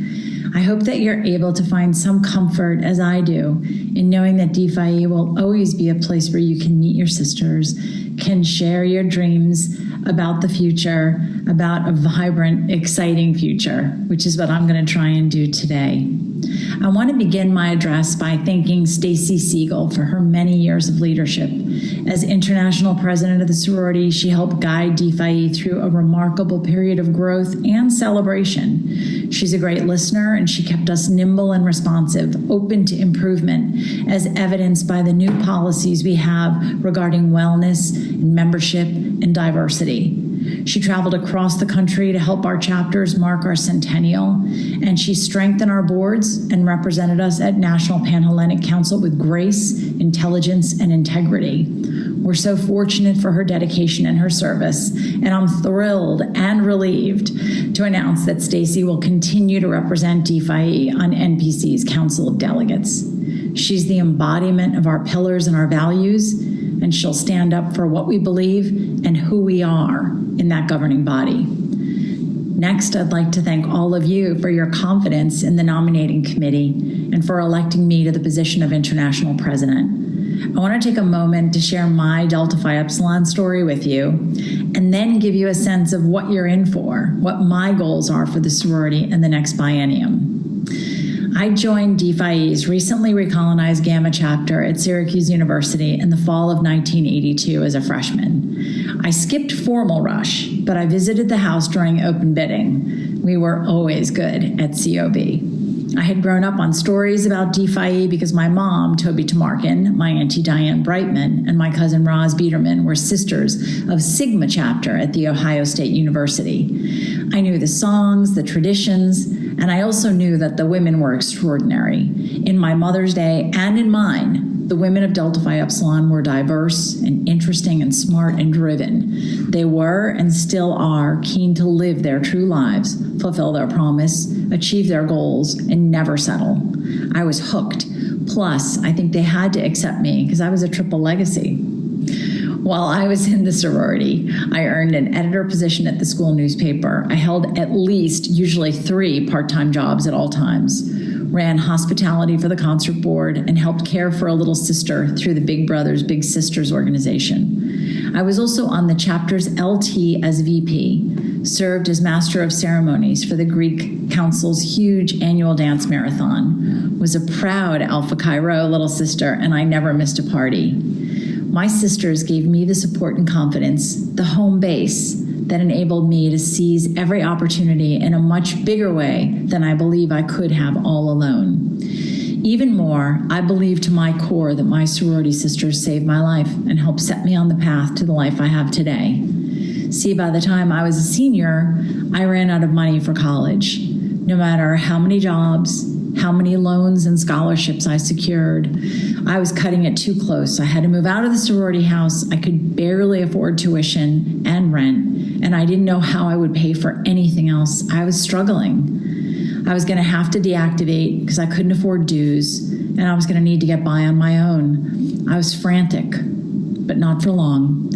I hope that you're able to find some comfort, as I do, in knowing that DPHE will always be a place where you can meet your sisters, can share your dreams about the future, about a vibrant, exciting future, which is what I'm going to try and do today. I want to begin my address by thanking Stacy Siegel for her many years of leadership. As international president of the sorority, she helped guide DPHE through a remarkable period of growth and celebration. She's a great listener, and she kept us nimble and responsive, open to improvement, as evidenced by the new policies we have regarding wellness and membership and diversity. She traveled across the country to help our chapters mark our centennial, and she strengthened our boards and represented us at National Pan-Hellenic Council with grace, intelligence, and integrity. We're so fortunate for her dedication and her service, and I'm thrilled and relieved to announce that Stacy will continue to represent DPHE on NPC's Council of Delegates. She's the embodiment of our pillars and our values, and she'll stand up for what we believe and who we are in that governing body. Next, I'd like to thank all of you for your confidence in the nominating committee and for electing me to the position of international president. I want to take a moment to share my Delta Phi Epsilon story with you, and then give you a sense of what you're in for, what my goals are for the sorority in the next biennium. I joined DPHE's recently recolonized Gamma chapter at Syracuse University in the fall of 1982 as a freshman. I skipped formal rush, but I visited the house during open bidding. We were always good at COB. I had grown up on stories about DPHE because my mom, Toby Tamarkin, my auntie Diane Brightman, and my cousin Roz Biederman were sisters of Sigma chapter at The Ohio State University. I knew the songs, the traditions, and I also knew that the women were extraordinary. In my mother's day and in mine, the women of Delta Phi Epsilon were diverse and interesting and smart and driven. They were and still are keen to live their true lives, fulfill their promise, achieve their goals, and never settle. I was hooked. Plus, I think they had to accept me because I was a triple legacy. While I was in the sorority, I earned an editor position at the school newspaper. I held at least, usually 3 part-time jobs at all times, ran hospitality for the concert board, and helped care for a little sister through the Big Brothers Big Sisters organization. I was also on the chapter's LT as VP, served as Master of Ceremonies for the Greek Council's huge annual dance marathon, was a proud Alpha Chi Rho little sister, and I never missed a party. My sisters gave me the support and confidence, the home base that enabled me to seize every opportunity in a much bigger way than I believe I could have all alone. Even more, I believe to my core that my sorority sisters saved my life and helped set me on the path to the life I have today. See, by the time I was a senior, I ran out of money for college. No matter how many jobs, how many loans and scholarships I secured, I was cutting it too close. I had to move out of the sorority house. I could barely afford tuition and rent, and I didn't know how I would pay for anything else. I was struggling. I was going to have to deactivate because I couldn't afford dues, and I was going to need to get by on my own. I was frantic, but not for long.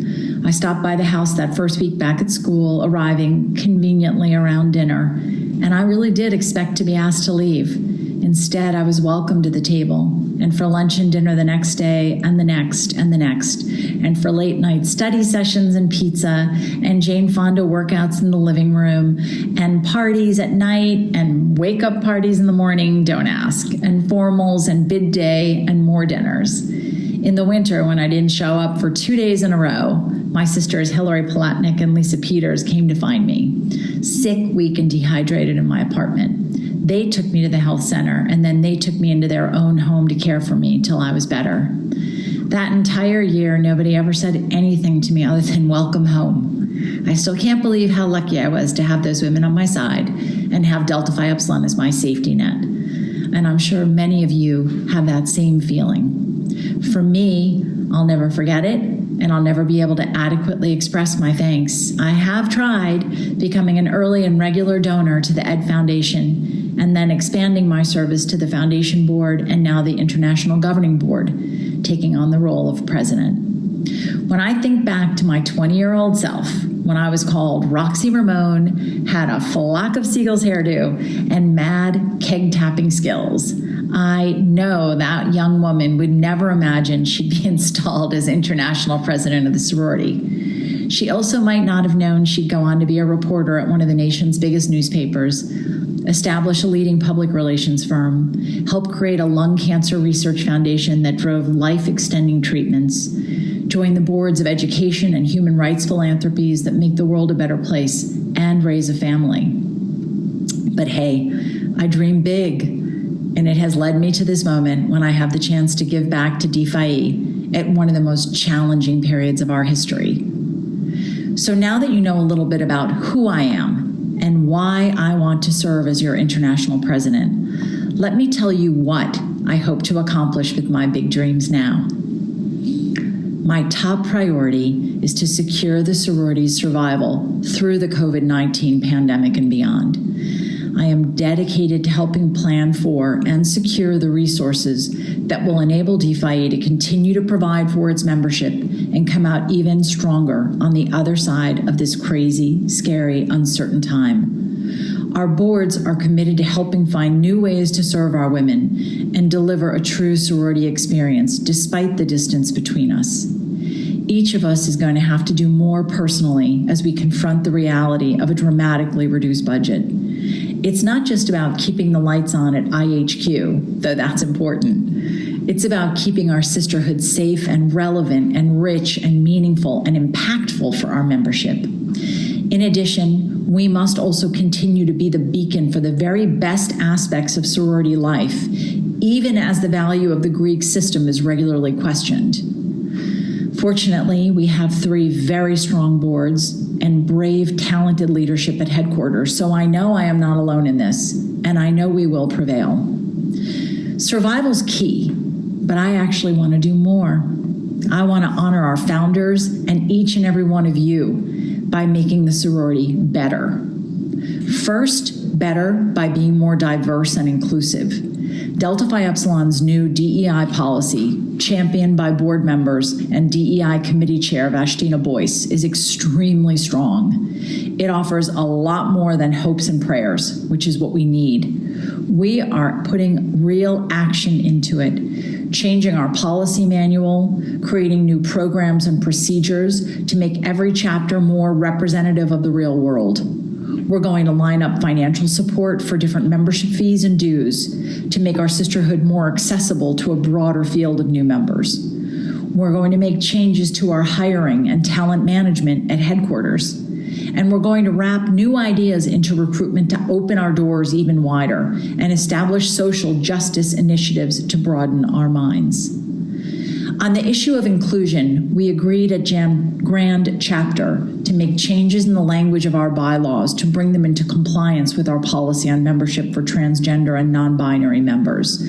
I stopped by the house that first week back at school, arriving conveniently around dinner, and I really did expect to be asked to leave. Instead, I was welcomed to the table, and for lunch and dinner the next day, and the next, and the next, and for late night study sessions and pizza, and Jane Fonda workouts in the living room, and parties at night, and wake-up parties in the morning, don't ask, and formals, and bid day, and more dinners. In the winter, when I didn't show up for 2 days in a row, my sisters Hillary Palatnik and Lisa Peters came to find me, sick, weak, and dehydrated in my apartment. They took me to the health center, and then they took me into their own home to care for me till I was better. That entire year, nobody ever said anything to me other than welcome home. I still can't believe how lucky I was to have those women on my side and have Delta Phi Epsilon as my safety net. And I'm sure many of you have that same feeling. For me, I'll never forget it, and I'll never be able to adequately express my thanks. I have tried becoming an early and regular donor to the Ed Foundation, and then expanding my service to the Foundation Board and now the International Governing Board, taking on the role of president. When I think back to my 20-year-old self, when I was called Roxy Ramone, had a flock of seagulls hairdo, and mad keg-tapping skills, I know that young woman would never imagine she'd be installed as international president of the sorority. She also might not have known she'd go on to be a reporter at one of the nation's biggest newspapers, establish a leading public relations firm, help create a lung cancer research foundation that drove life-extending treatments, join the boards of education and human rights philanthropies that make the world a better place, and raise a family. But hey, I dream big. And it has led me to this moment when I have the chance to give back to DPHI at one of the most challenging periods of our history. So now that you know a little bit about who I am and why I want to serve as your international president, let me tell you what I hope to accomplish with my big dreams now. My top priority is to secure the sorority's survival through the COVID-19 pandemic and beyond. I am dedicated to helping plan for and secure the resources that will enable DPHI to continue to provide for its membership and come out even stronger on the other side of this crazy, scary, uncertain time. Our boards are committed to helping find new ways to serve our women and deliver a true sorority experience despite the distance between us. Each of us is going to have to do more personally as we confront the reality of a dramatically reduced budget. It's not just about keeping the lights on at IHQ, though that's important. It's about keeping our sisterhood safe and relevant and rich and meaningful and impactful for our membership. In addition, we must also continue to be the beacon for the very best aspects of sorority life, even as the value of the Greek system is regularly questioned. Fortunately, we have 3 very strong boards and brave, talented leadership at headquarters, so I know I am not alone in this, and I know we will prevail. Survival's key, but I actually want to do more. I want to honor our founders and each and every one of you by making the sorority better. First, better by being more diverse and inclusive. Delta Phi Epsilon's new DEI policy, championed by board members and DEI committee chair Vashtina Boyce, is extremely strong. It offers a lot more than hopes and prayers, which is what we need. We are putting real action into it changing our policy manual, creating new programs and procedures to make every chapter more representative of the real world. We're going to line up financial support for different membership fees and dues to make our sisterhood more accessible to a broader field of new members. We're going to make changes to our hiring and talent management at headquarters. And we're going to wrap new ideas into recruitment to open our doors even wider and establish social justice initiatives to broaden our minds. On the issue of inclusion, we agreed at Grand Chapter to make changes in the language of our bylaws to bring them into compliance with our policy on membership for transgender and non-binary members.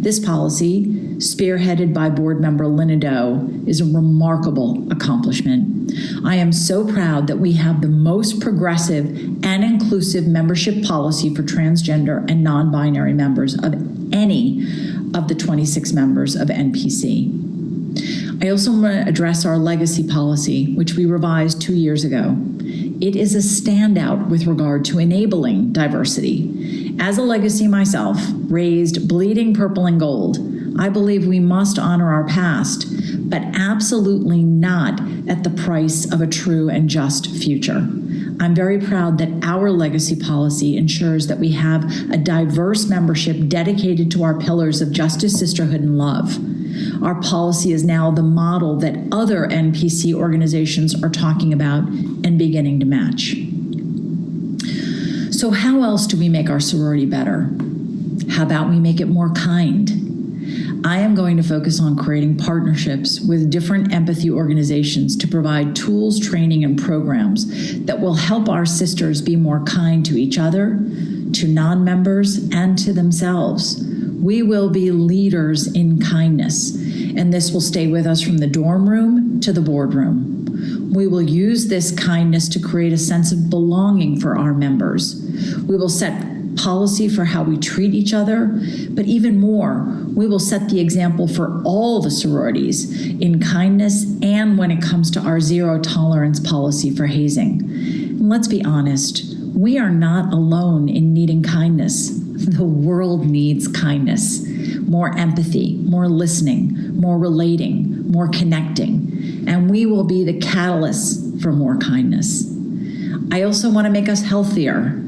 This policy, spearheaded by board member Lynn Doe, is a remarkable accomplishment. I am so proud that we have the most progressive and inclusive membership policy for transgender and non-binary members of any of the 26 members of NPC. I also want to address our legacy policy, which we revised 2 years ago. It is a standout with regard to enabling diversity. As a legacy myself, raised bleeding purple and gold, I believe we must honor our past, but absolutely not at the price of a true and just future. I'm very proud that our legacy policy ensures that we have a diverse membership dedicated to our pillars of justice, sisterhood, and love. Our policy is now the model that other NPC organizations are talking about and beginning to match. So how else do we make our sorority better? How about we make it more kind? I am going to focus on creating partnerships with different empathy organizations to provide tools, training, and programs that will help our sisters be more kind to each other, to non-members, and to themselves. We will be leaders in kindness, and this will stay with us from the dorm room to the boardroom. We will use this kindness to create a sense of belonging for our members. We will set policy for how we treat each other, but even more, we will set the example for all the sororities in kindness and when it comes to our zero tolerance policy for hazing. And let's be honest, we are not alone in needing kindness. The world needs kindness, more empathy, more listening, more relating, more connecting, and we will be the catalyst for more kindness. I also want to make us healthier.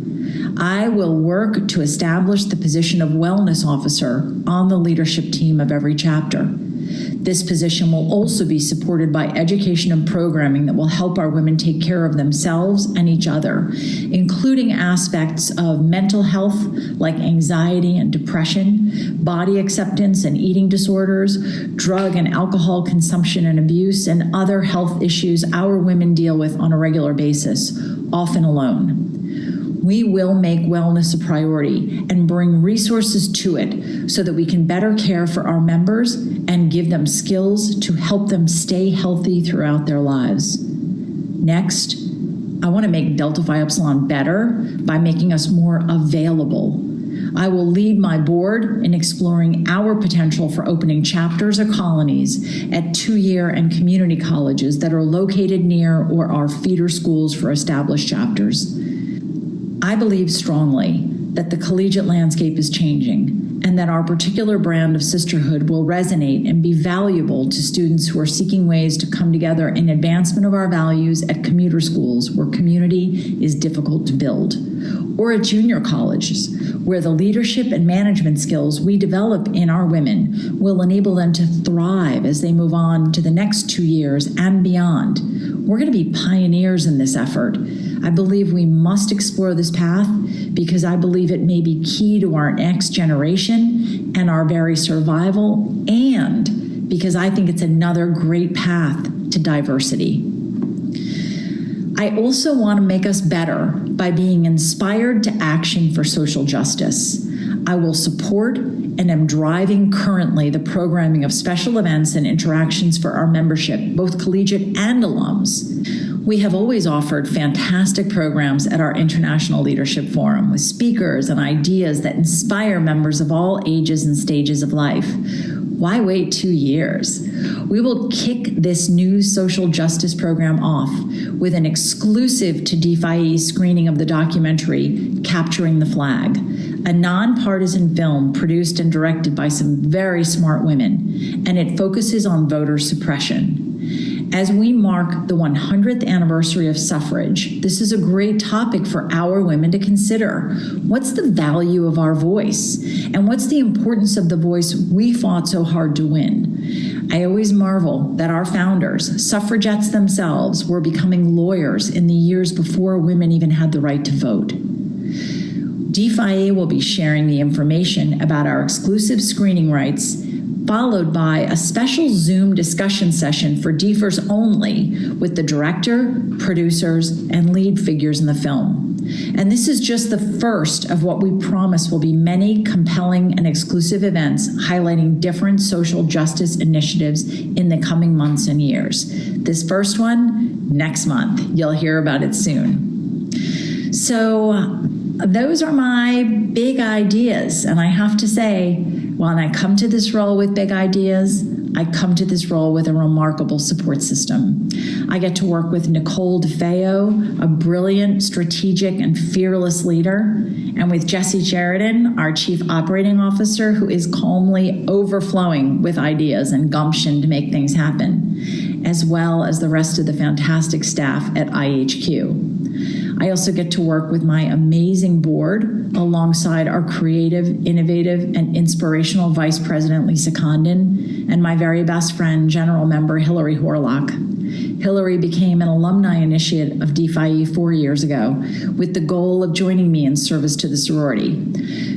I will work to establish the position of wellness officer on the leadership team of every chapter. This position will also be supported by education and programming that will help our women take care of themselves and each other, including aspects of mental health like anxiety and depression, body acceptance and eating disorders, drug and alcohol consumption and abuse, and other health issues our women deal with on a regular basis, often alone. We will make wellness a priority and bring resources to it so that we can better care for our members and give them skills to help them stay healthy throughout their lives. Next, I want to make Delta Phi Epsilon better by making us more available. I will lead my board in exploring our potential for opening chapters or colonies at two-year and community colleges that are located near or are feeder schools for established chapters. I believe strongly that the collegiate landscape is changing and that our particular brand of sisterhood will resonate and be valuable to students who are seeking ways to come together in advancement of our values at commuter schools where community is difficult to build, or at junior colleges where the leadership and management skills we develop in our women will enable them to thrive as they move on to the next 2 years and beyond. We're going to be pioneers in this effort. I believe we must explore this path because I believe it may be key to our next generation and our very survival, and because I think it's another great path to diversity. I also want to make us better by being inspired to action for social justice. I will support and am driving currently the programming of special events and interactions for our membership, both collegiate and alums. We have always offered fantastic programs at our International Leadership Forum with speakers and ideas that inspire members of all ages and stages of life. Why wait 2 years? We will kick this new social justice program off with an exclusive to DPHE screening of the documentary, Capturing the Flag, a nonpartisan film produced and directed by some very smart women, and it focuses on voter suppression. As we mark the 100th anniversary of suffrage, this is a great topic for our women to consider. What's the value of our voice? And what's the importance of the voice we fought so hard to win? I always marvel that our founders, suffragettes themselves, were becoming lawyers in the years before women even had the right to vote. D-Phi will be sharing the information about our exclusive screening rights, followed by a special Zoom discussion session for DFers only with the director, producers, and lead figures in the film. And this is just the first of what we promise will be many compelling and exclusive events highlighting different social justice initiatives in the coming months and years. This first one, next month. You'll hear about it soon. So those are my big ideas. And I have to say, when I come to this role with big ideas, I come to this role with a remarkable support system. I get to work with Nicole DeFeo, a brilliant, strategic, and fearless leader, and with Jessie Sheridan, our Chief Operating Officer, who is calmly overflowing with ideas and gumption to make things happen, as well as the rest of the fantastic staff at IHQ. I also get to work with my amazing board alongside our creative, innovative, and inspirational Vice President Lisa Condon and my very best friend, General Member Hillary Horlock. Hillary became an alumni initiate of D-Phi 4 years ago with the goal of joining me in service to the sorority.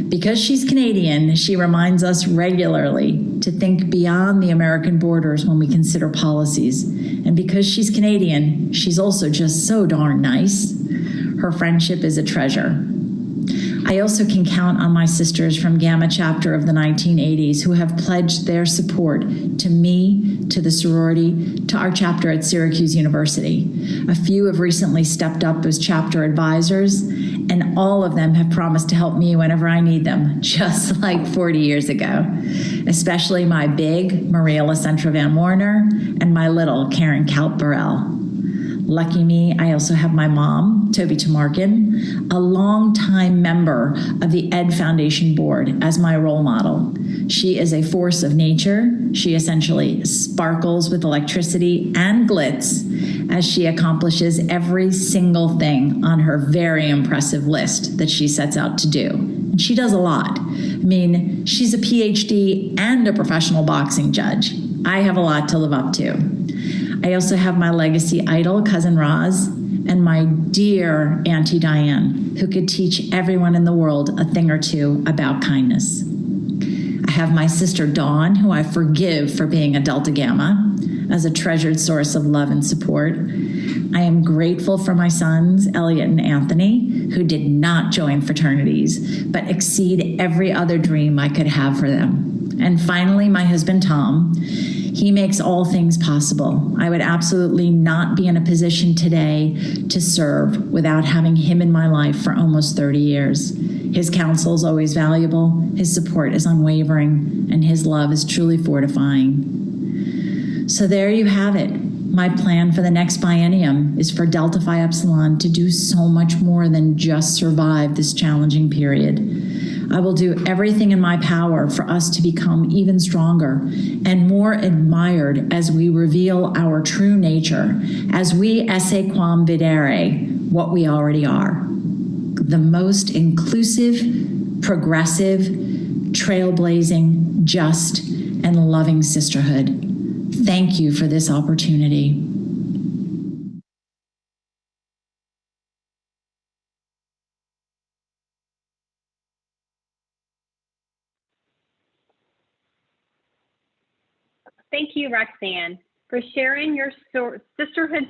Because she's Canadian, she reminds us regularly to think beyond the American borders when we consider policies. And because she's Canadian, she's also just so darn nice. Her friendship is a treasure. I also can count on my sisters from Gamma Chapter of the 1980s who have pledged their support to me, to the sorority, to our chapter at Syracuse University. A few have recently stepped up as chapter advisors, and all of them have promised to help me whenever I need them, just like 40 years ago. Especially my big Maria LaCentra Van Warner and my little Karen Kalp Burrell. Lucky me, I also have my mom, Toby Tamarkin, a longtime member of the Ed Foundation Board as my role model. She is a force of nature. She essentially sparkles with electricity and glitz as she accomplishes every single thing on her very impressive list that she sets out to do. And she does a lot. I mean, she's a PhD and a professional boxing judge. I have a lot to live up to. I also have my legacy idol, Cousin Roz, and my dear Auntie Diane, who could teach everyone in the world a thing or two about kindness. I have my sister Dawn, who I forgive for being a Delta Gamma, as a treasured source of love and support. I am grateful for my sons, Elliot and Anthony, who did not join fraternities, but exceed every other dream I could have for them. And finally, my husband, Tom. He makes all things possible. I would absolutely not be in a position today to serve without having him in my life for almost 30 years. His counsel is always valuable, his support is unwavering, and his love is truly fortifying. So there you have it. My plan for the next biennium is for Delta Phi Epsilon to do so much more than just survive this challenging period. I will do everything in my power for us to become even stronger and more admired as we reveal our true nature, as we esse quam videre what we already are. The most inclusive, progressive, trailblazing, just, and loving sisterhood. Thank you for this opportunity. Thank you, Roxanne, for sharing your sisterhood,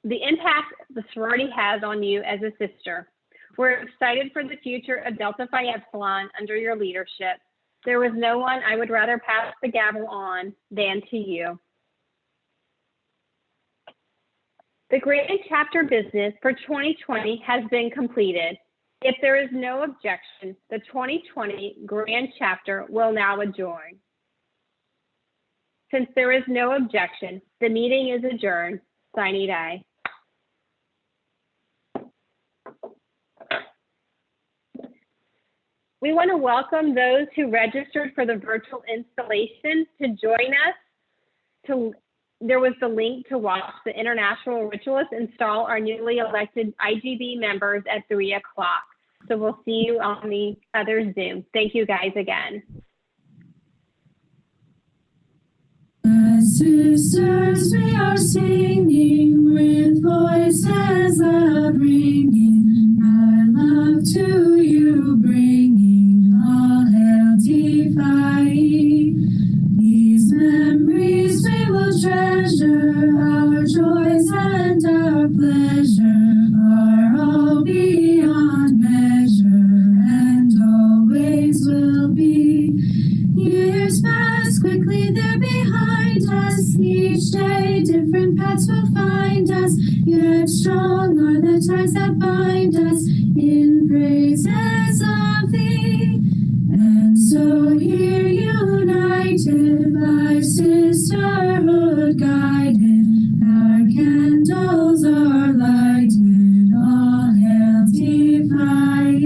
the impact the sorority has on you as a sister. We're excited for the future of Delta Phi Epsilon under your leadership. There was no one I would rather pass the gavel on than to you. The Grand Chapter business for 2020 has been completed. If there is no objection, the 2020 Grand Chapter will now adjourn. Since there is no objection, the meeting is adjourned. Sine die. We want to welcome those who registered for the virtual installation to join us. There was the link to watch the international ritualists install our newly elected IGB members at 3 o'clock. So we'll see you on the other Zoom. Thank you guys again. Sisters, we are singing with voices loud ringing, our love to you bringing, all hail Phi. These memories we will treasure, our joys and our pleasure are all beyond measure and always will be. Years pass quickly, they're behind us. Each day, different paths will find us. Yet strong are the ties that bind us in praises of thee. And so here united by sisterhood guided, our candles are lighted. All hail Phi.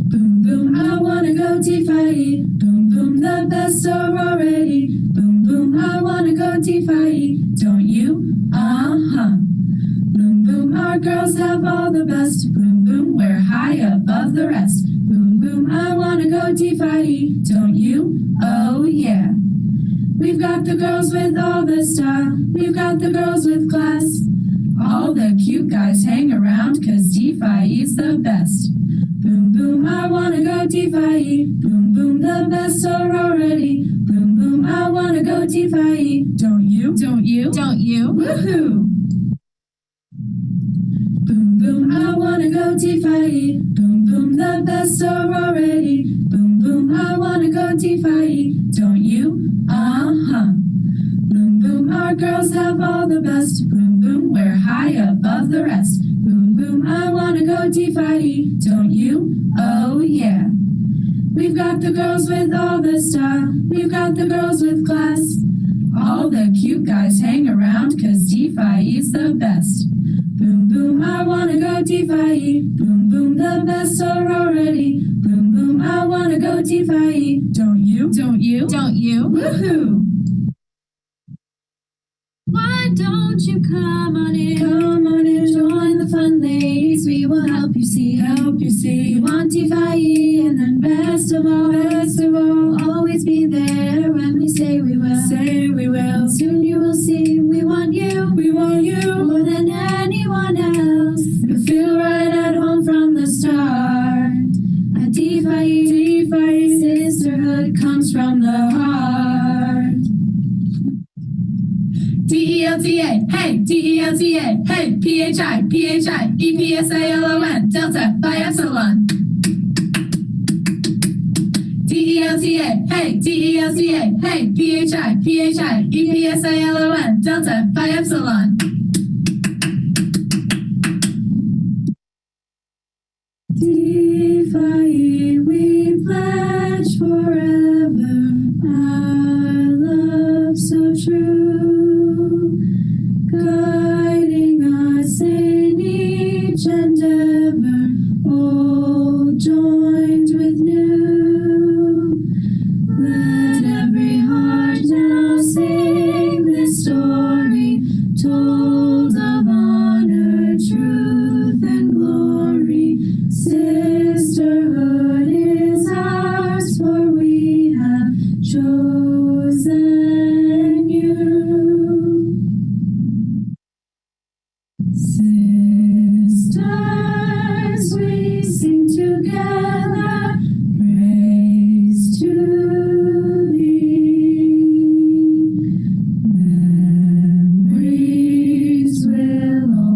Boom, boom, I wanna go Phi. Boom, boom, the best sorority. Boom, boom, I wanna go Phi. Don't you? Boom, boom, our girls have all the best. Boom, boom, we're high above the rest. Boom, boom, I wanna go Phi. Don't you? Oh yeah. We've got the girls with all the style. We've got the girls with class. All the cute guys hang around 'cause Phi is the best. Boom, boom, I wanna go Phi. Boom, boom, the best sorority. Boom, boom, I wanna go Phi. Don't you? Don't you? Don't you? Woohoo! Boom, boom, I wanna go Phi. Boom, boom, the best sorority. Boom, boom, I wanna go Phi. Don't you? Boom, boom, our girls have all the best. Boom, boom, we're high above the rest. Boom, boom, I wanna go Phi. Don't you? Oh yeah. We've got the girls with all the style. We've got the girls with class. All the cute guys hang around 'cause Phi is the best. Boom, boom, I wanna go Phi. Boom, boom, the best sorority. Boom, boom, I wanna go Phi. Don't you? Don't you? Don't you? Woohoo! Why don't you come on in? Come on in, join the fun, ladies. We will help you see, help you see. We want Phi, and then best of all, always be there when we say we will. Say we will. Soon you will see, we want you more than anyone else. You feel right at home from the start. A Phi sisterhood comes from the heart. DELTA, hey, DELTA, hey, PHI, EPSALON, Delta Phi Epsilon. DELTA, hey, DELTA, hey, PHI, EPSALON, Delta Phi Epsilon. Phi, we pledge forever our love so true, guiding us in each endeavor, old joined with new. Let every heart now sing this story, told of honor, truth, and glory. Say